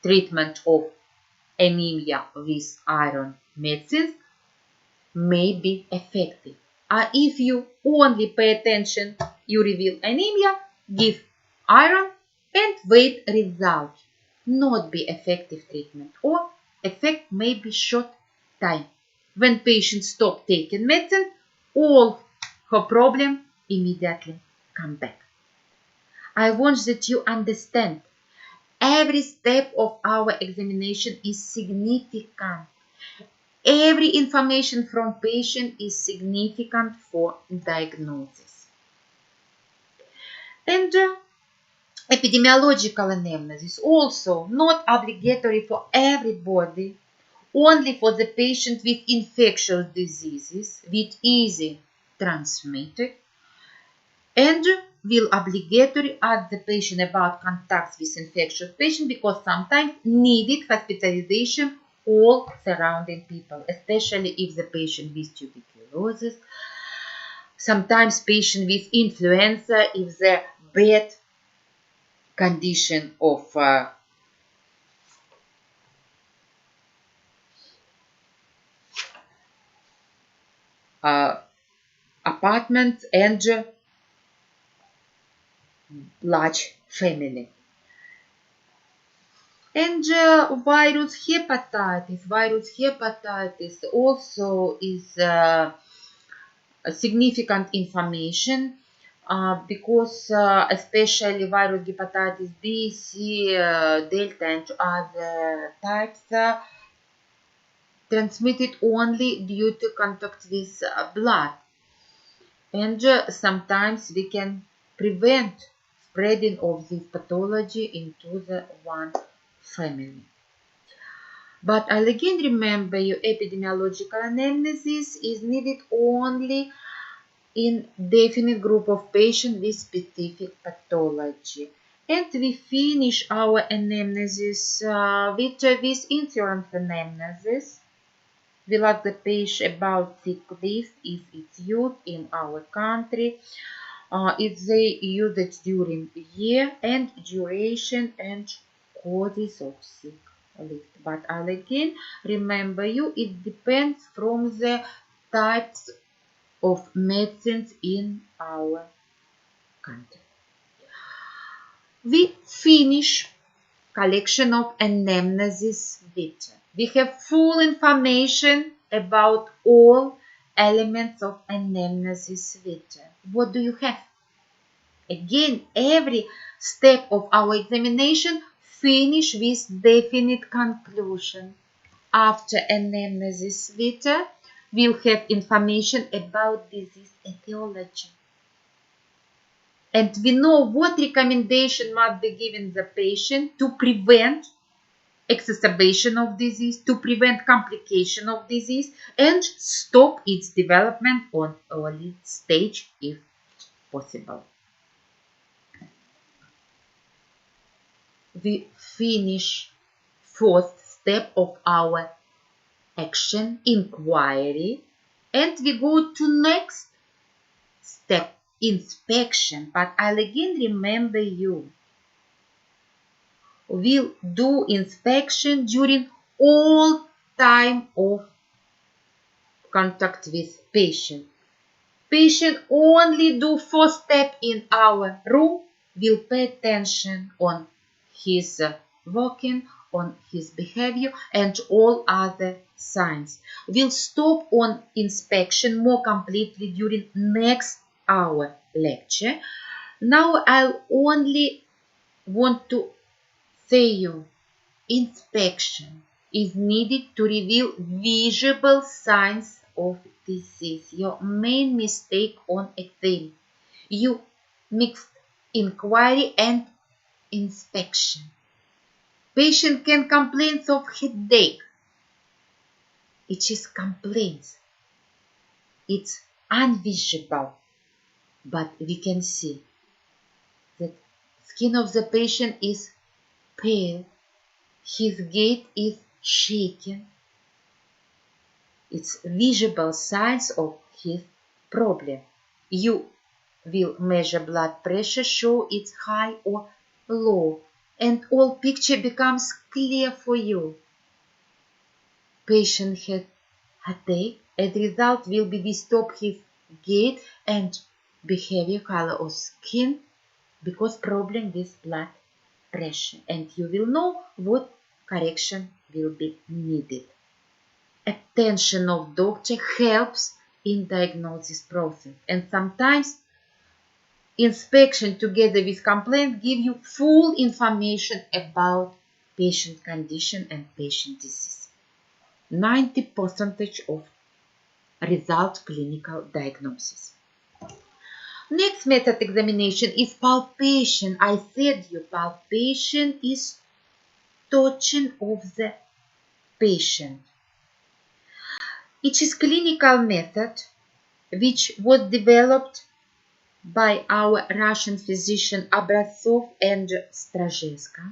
Speaker 1: treatment of anemia with iron medicines may be effective. If you only pay attention, you reveal anemia, give iron, and wait result. Not be effective treatment, or effect may be short time. When patient stop taking medicine, all her problem immediately come back. I want that you understand every step of our examination is significant. Every information from patient is significant for diagnosis. And epidemiological analysis also not obligatory for everybody, only for the patient with infectious diseases with easy transmitted, and will obligatory ask the patient about contacts with infectious patient because sometimes needed hospitalization all surrounding people, especially if the patient with tuberculosis, sometimes patient with influenza, if the bad condition of apartment and large family. And virus hepatitis also is significant information because especially virus hepatitis B, C, Delta and other types transmitted only due to contact with blood. And sometimes we can prevent spreading of this pathology into the one family. But I'll again remember you, epidemiological analysis is needed only in definite group of patients with specific pathology. And we finish our analysis with insurance analysis. We'll ask the patient about sick leave if it's used in our country. If they use it during the year, and duration and causes of sick leave. But I'll again remember you, it depends from the types of medicines in our country. We finish collection of anamnesis data. We have full information about all elements of anamnesis data. What do you have? Again, every step of our examination finish with definite conclusion. After anamnesis later, we'll have information about disease etiology. And we know what recommendation must be given the patient to prevent exacerbation of disease, to prevent complication of disease, and stop its development on early stage if possible. We finish first step of our action, inquiry, and we go to next step, inspection. But I'll again remember you, we'll do inspection during all time of contact with patient. Patient only do first step in our room, will pay attention on his walking, on his behavior, and all other signs. We'll stop on inspection more completely during next hour lecture. Now I'll only want to say you, inspection is needed to reveal visible signs of disease. Your main mistake on exam, you mixed inquiry and inspection. Patient can complain of headache. It is complaints. It's invisible, but we can see that skin of the patient is pale. His gait is shaking. It's visible signs of his problem. You will measure blood pressure, show it's high or low, and all picture becomes clear for you. Patient has headache. As a result, will be disturb his gait and behavior, color of skin, because problem with blood pressure, and you will know what correction will be needed. Attention of doctor helps in diagnosis process, and sometimes inspection together with complaint give you full information about patient condition and patient disease. 90% of result clinical diagnosis. Next method examination is palpation. I said you, palpation is touching of the patient. It is clinical method which was developed by our Russian physician Obraztsov and Strajewska,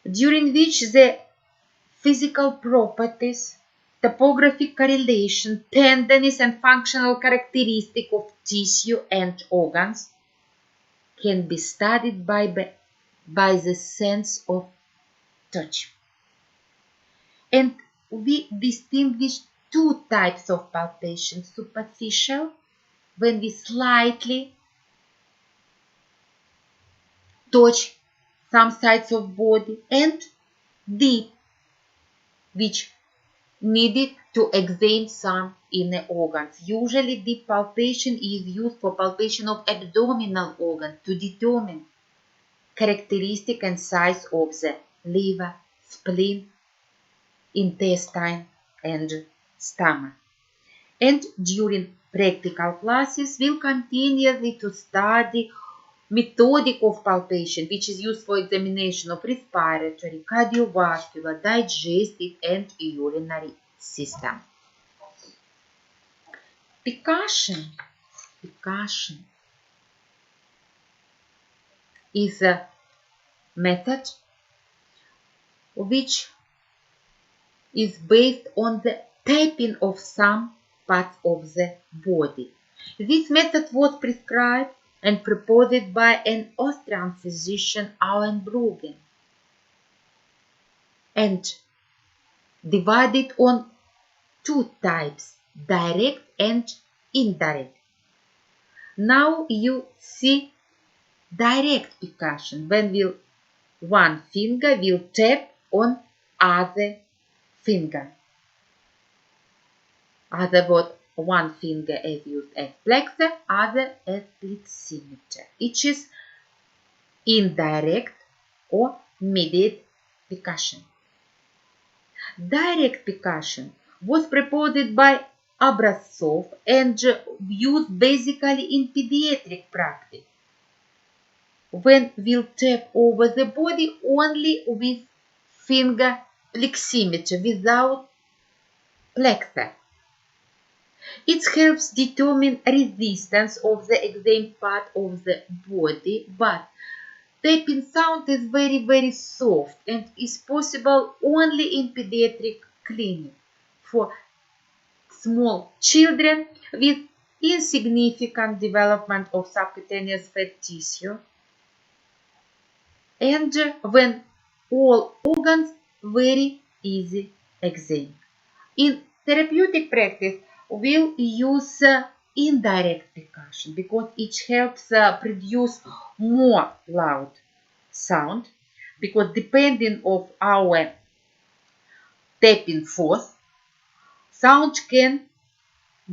Speaker 1: during which the physical properties, topographic correlation, tenderness and functional characteristic of tissue and organs can be studied by the sense of touch. And we distinguish two types of palpation: superficial, when we slightly touch some sides of body, and deep, which needed to examine some inner organs. Usually deep palpation is used for palpation of abdominal organ to determine characteristic and size of the liver, spleen, intestine and stomach. And during practical classes, we'll continuously to study methodic of palpation, which is used for examination of respiratory, cardiovascular, digestive and urinary system. Percussion is a method which is based on the tapping of some parts of the body. This method was prescribed and proposed by an Austrian physician, Auenbruggen, and divided on two types, direct and indirect. Now you see direct percussion, when one finger will tap on other finger. Other word, one finger is used as flexor, other as fleximeter. It is indirect or mediate percussion. Direct percussion was proposed by Obraztsov and used basically in pediatric practice, when we'll tap over the body only with finger fleximeter without flexor. It helps determine resistance of the examined part of the body, but tapping sound is very soft and is possible only in pediatric clinic for small children with insignificant development of subcutaneous fat tissue and when all organs very easy examined. In therapeutic practice, we'll use indirect percussion because it helps produce more loud sound, because depending on our tapping force, sound can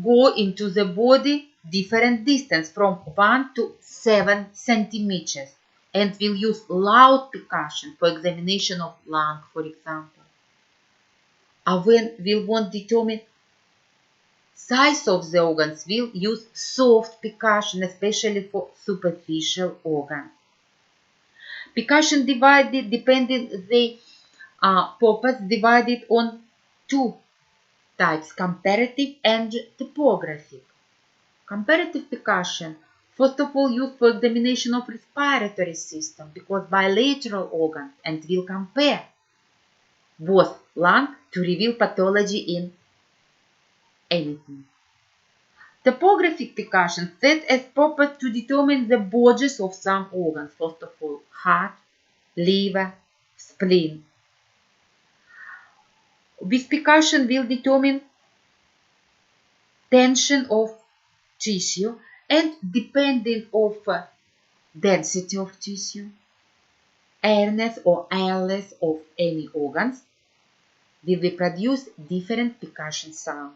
Speaker 1: go into the body different distance from 1 to 7 centimeters, and we'll use loud percussion for examination of lung, for example. When we want to determine size of the organs, we'll use soft percussion, especially for superficial organs. Percussion divided, depending the purpose, divided on two types, comparative and topographic. Comparative percussion, first of all, used for examination of respiratory system, because bilateral organs, and will compare both lung to reveal pathology in anything. Topographic percussion set as purpose to determine the borders of some organs, first of all, heart, liver, spleen. With percussion, will determine tension of tissue and depending of density of tissue, airness or airless of any organs, will we produce different percussion sound.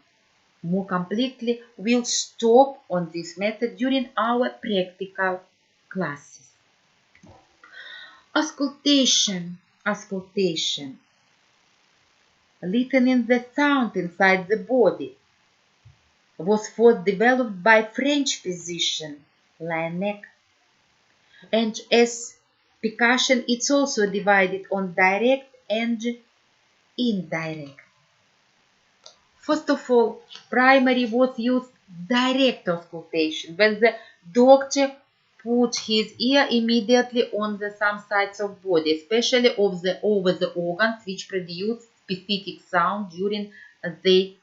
Speaker 1: More completely, we'll stop on this method during our practical classes. Auscultation. Listening the sound inside the body was first developed by French physician Laennec, and as percussion it's also divided on direct and indirect. First of all, primary was used direct auscultation, when the doctor put his ear immediately on the some sides of body, especially over the organs which produce specific sound during the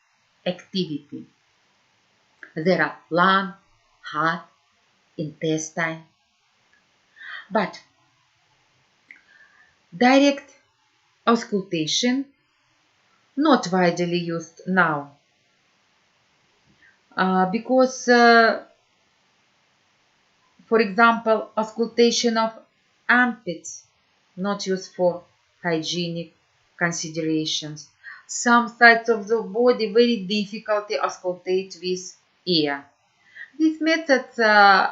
Speaker 1: activity. There are lung, heart, intestine. But direct auscultation not widely used now, because, for example, auscultation of armpits not used for hygienic considerations. Some sides of the body very difficult to auscultate with ear. These methods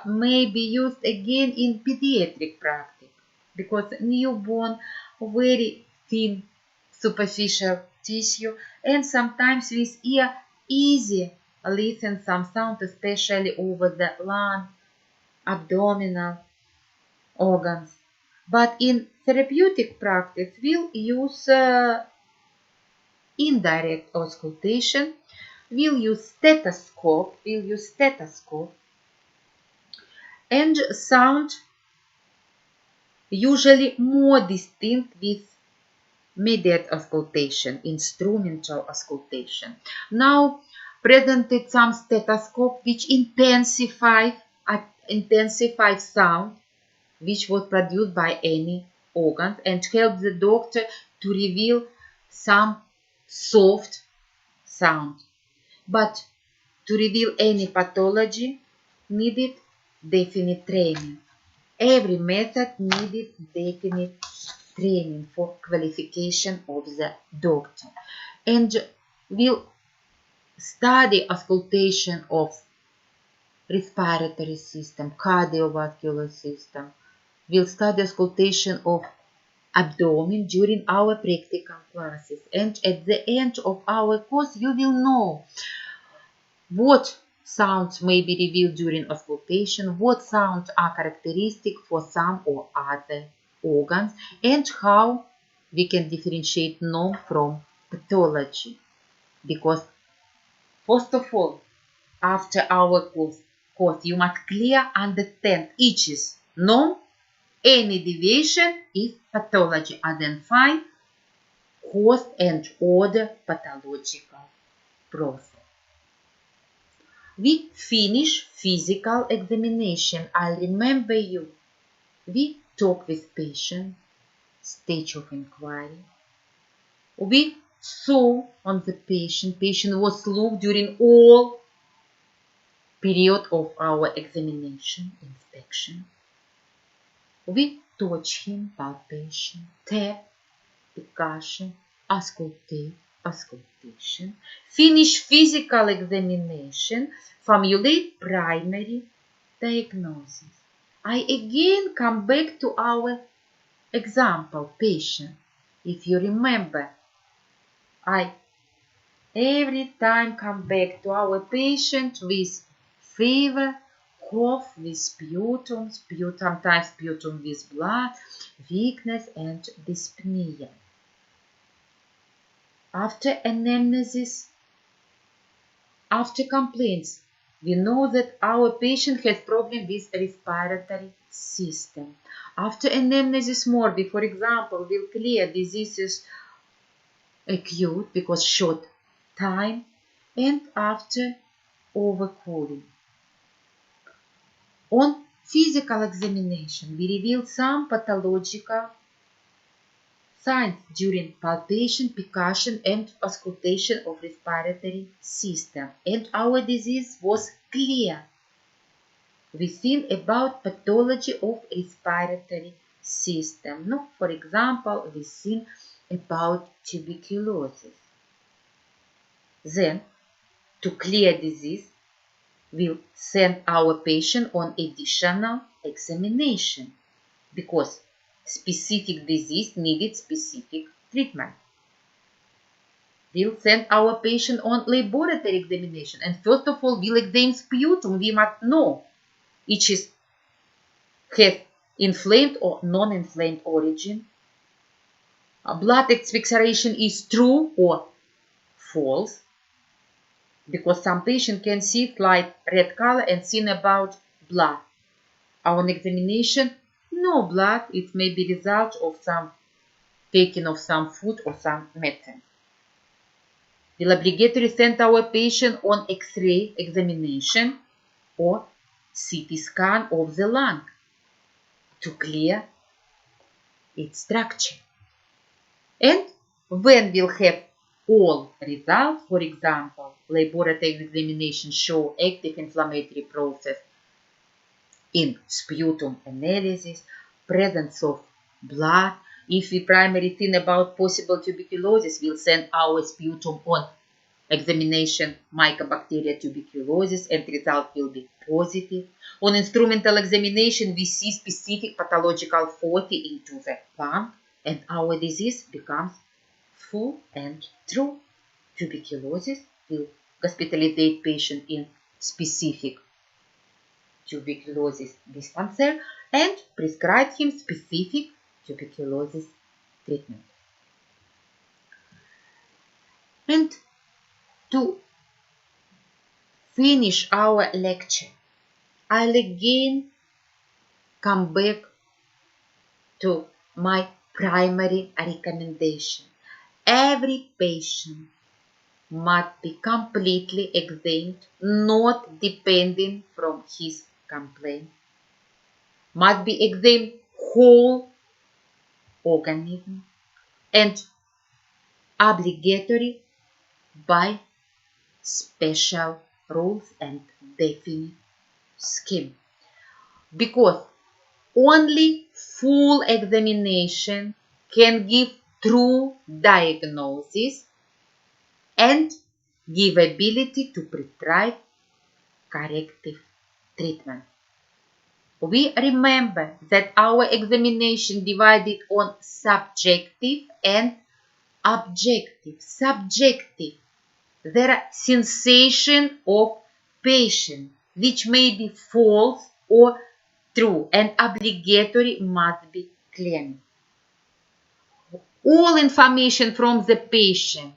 Speaker 1: may be used again in pediatric practice, because newborn very thin superficial tissue, and sometimes with ear easy listen some sound, especially over the lung, abdominal organs. But in therapeutic practice, we'll use indirect auscultation. We'll use stethoscope, and sound usually more distinct with mediate auscultation, instrumental auscultation. Now presented some stethoscope which intensify sound which was produced by any organ and help the doctor to reveal some soft sound. But to reveal any pathology needed definite training. Every method needed definite training for qualification of the doctor. And we'll study auscultation of respiratory system, cardiovascular system. We'll study auscultation of abdomen during our practical classes. And at the end of our course, you will know what sounds may be revealed during auscultation, what sounds are characteristic for some or other organs, and how we can differentiate norm from pathology. Because first of all, after our course you must clearly understand each is norm, any deviation is pathology, identify cause and order pathological process. We finish physical examination. I remember you. We talk with patient, stage of inquiry. We saw on the patient. Patient was looked during all period of our examination, inspection. We touch him, palpation, tap, percussion, auscultation, finish physical examination, formulate primary diagnosis. I again come back to our example patient. If you remember, I every time come back to our patient with fever, cough, with sputum, sometimes sputum with blood, weakness and dyspnea. After anamnesis, after complaints, we know that our patient has problem with respiratory system. After anamnesis more, we, for example, will clear diseases acute because short time, and after overcooling. On physical examination, we reveal some pathological signs during palpation, percussion, and auscultation of respiratory system, and our disease was clear. We think about pathology of respiratory system. No, for example, we think about tuberculosis. Then, to clear disease, we'll send our patient on additional examination because specific disease needed specific treatment. We'll send our patient on laboratory examination, and first of all, we'll examine sputum. We must know each has inflamed or non-inflamed origin. Blood expectoration is true or false, because some patient can see light red color and think about blood. On examination, no blood. It may be result of some taking of some food or some medicine. We'll obligatory send our patient on X-ray examination or CT scan of the lung to clear its structure. And when we'll have all results, for example, laboratory examination show active inflammatory process in sputum analysis, presence of blood. If we primarily think about possible tuberculosis, we'll send our sputum on examination Mycobacteria tuberculosis, and result will be positive. On instrumental examination, we see specific pathological 40 into the lung, and our disease becomes full and true. Tuberculosis will hospitalize patient in specific tuberculosis dispenser and prescribe him specific tuberculosis treatment. And to finish our lecture, I'll again come back to my primary recommendation. Every patient must be completely examined, not depending from his complaint. Must be examined whole organism and obligatory by special rules and definite scheme. Because only full examination can give true diagnosis and give ability to prescribe corrective treatment. We remember that our examination divided on subjective and objective. Subjective, there are sensation of patient, which may be false or true, and obligatory must be claimed. All information from the patient,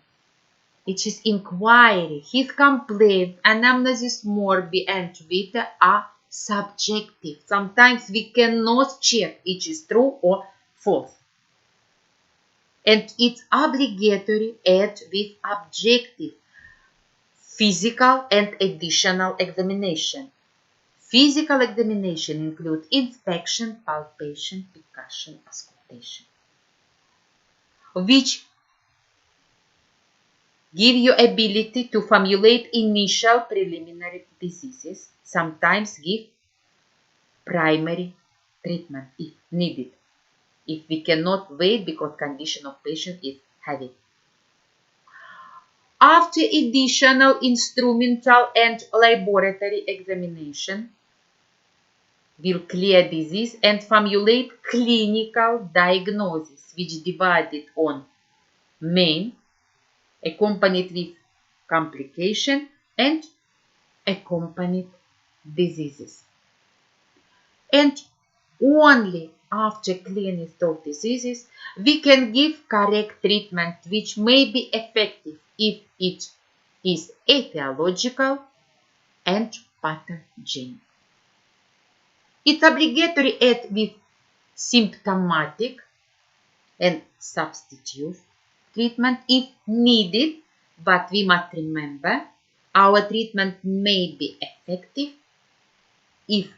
Speaker 1: which is inquiry, his complaint, anamnesis morbi, and vita, are subjective. Sometimes we cannot check it is true or false. And it's obligatory add with objective, physical and additional examination. Physical examination includes inspection, palpation, percussion, auscultation, which give you ability to formulate initial preliminary diseases, sometimes give primary treatment if needed, if we cannot wait because condition of patient is heavy. After additional instrumental and laboratory examination, will clear disease and formulate clinical diagnosis, which divided on main, accompanied with complication, and accompanied diseases. And only after clearance of diseases, we can give correct treatment which may be effective if it is etiological and pathogenic. It's obligatory add with symptomatic and substitute treatment if needed, but we must remember our treatment may be effective if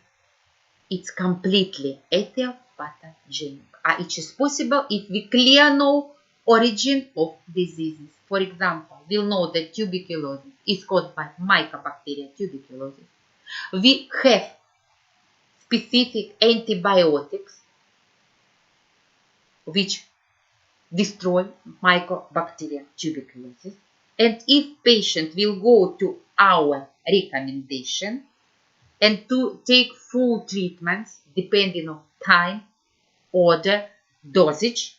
Speaker 1: it's completely etiologic. It is possible if we clear no origin of diseases. For example, we'll know that tuberculosis is caused by Mycobacteria tuberculosis. We have specific antibiotics which destroy Mycobacteria tuberculosis. And if patient will go to our recommendation and to take full treatments depending on time, order, dosage,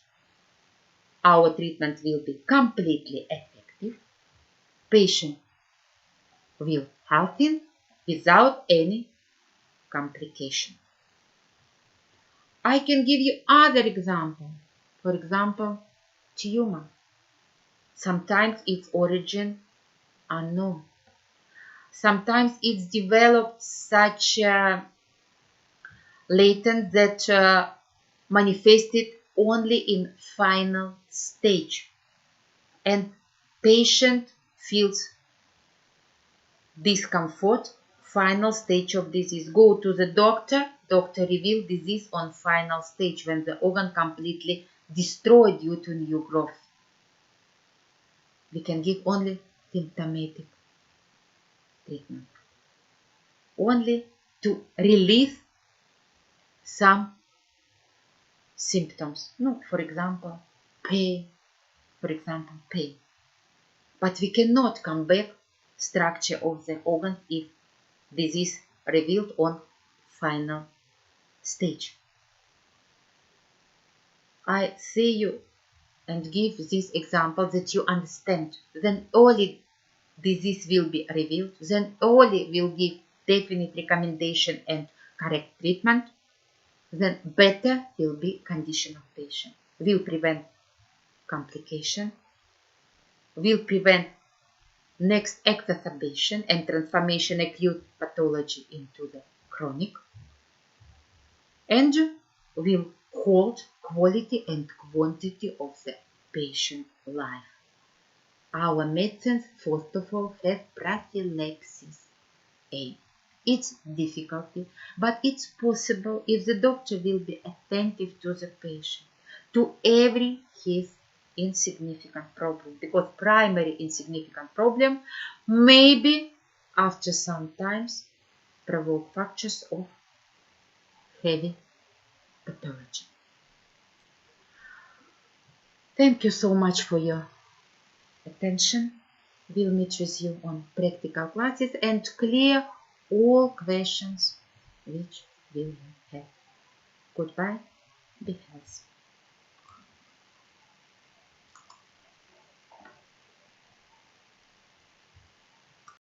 Speaker 1: our treatment will be completely effective. Patient will healthy without any complication. I can give you other example. For example, tumor. Sometimes its origin unknown. Sometimes it's developed such latent that manifested only in final stage, and patient feels discomfort. Final stage of disease. Go to the doctor. Doctor reveal disease on final stage when the organ completely destroyed due to new growth. We can give only symptomatic treatment, only to relieve some symptoms. No, for example, pain. But we cannot come back structure of the organ if disease revealed on final stage. I say you and give this example that you understand. Then early disease will be revealed. Then early will give definite recommendation and correct treatment. Then better will be condition of patient. Will prevent complication. Will prevent next exacerbation and transformation acute pathology into the chronic. And will hold quality and quantity of the patient life. Our medicines, first of all, have prophylaxis aim. It's difficulty, but it's possible if the doctor will be attentive to the patient, to every his insignificant problem, because primary insignificant problem maybe after some times provoke factors of heavy pathology. Thank you so much for your attention. We'll meet with you on practical classes and clear all questions which we will have. Goodbye. Be healthy.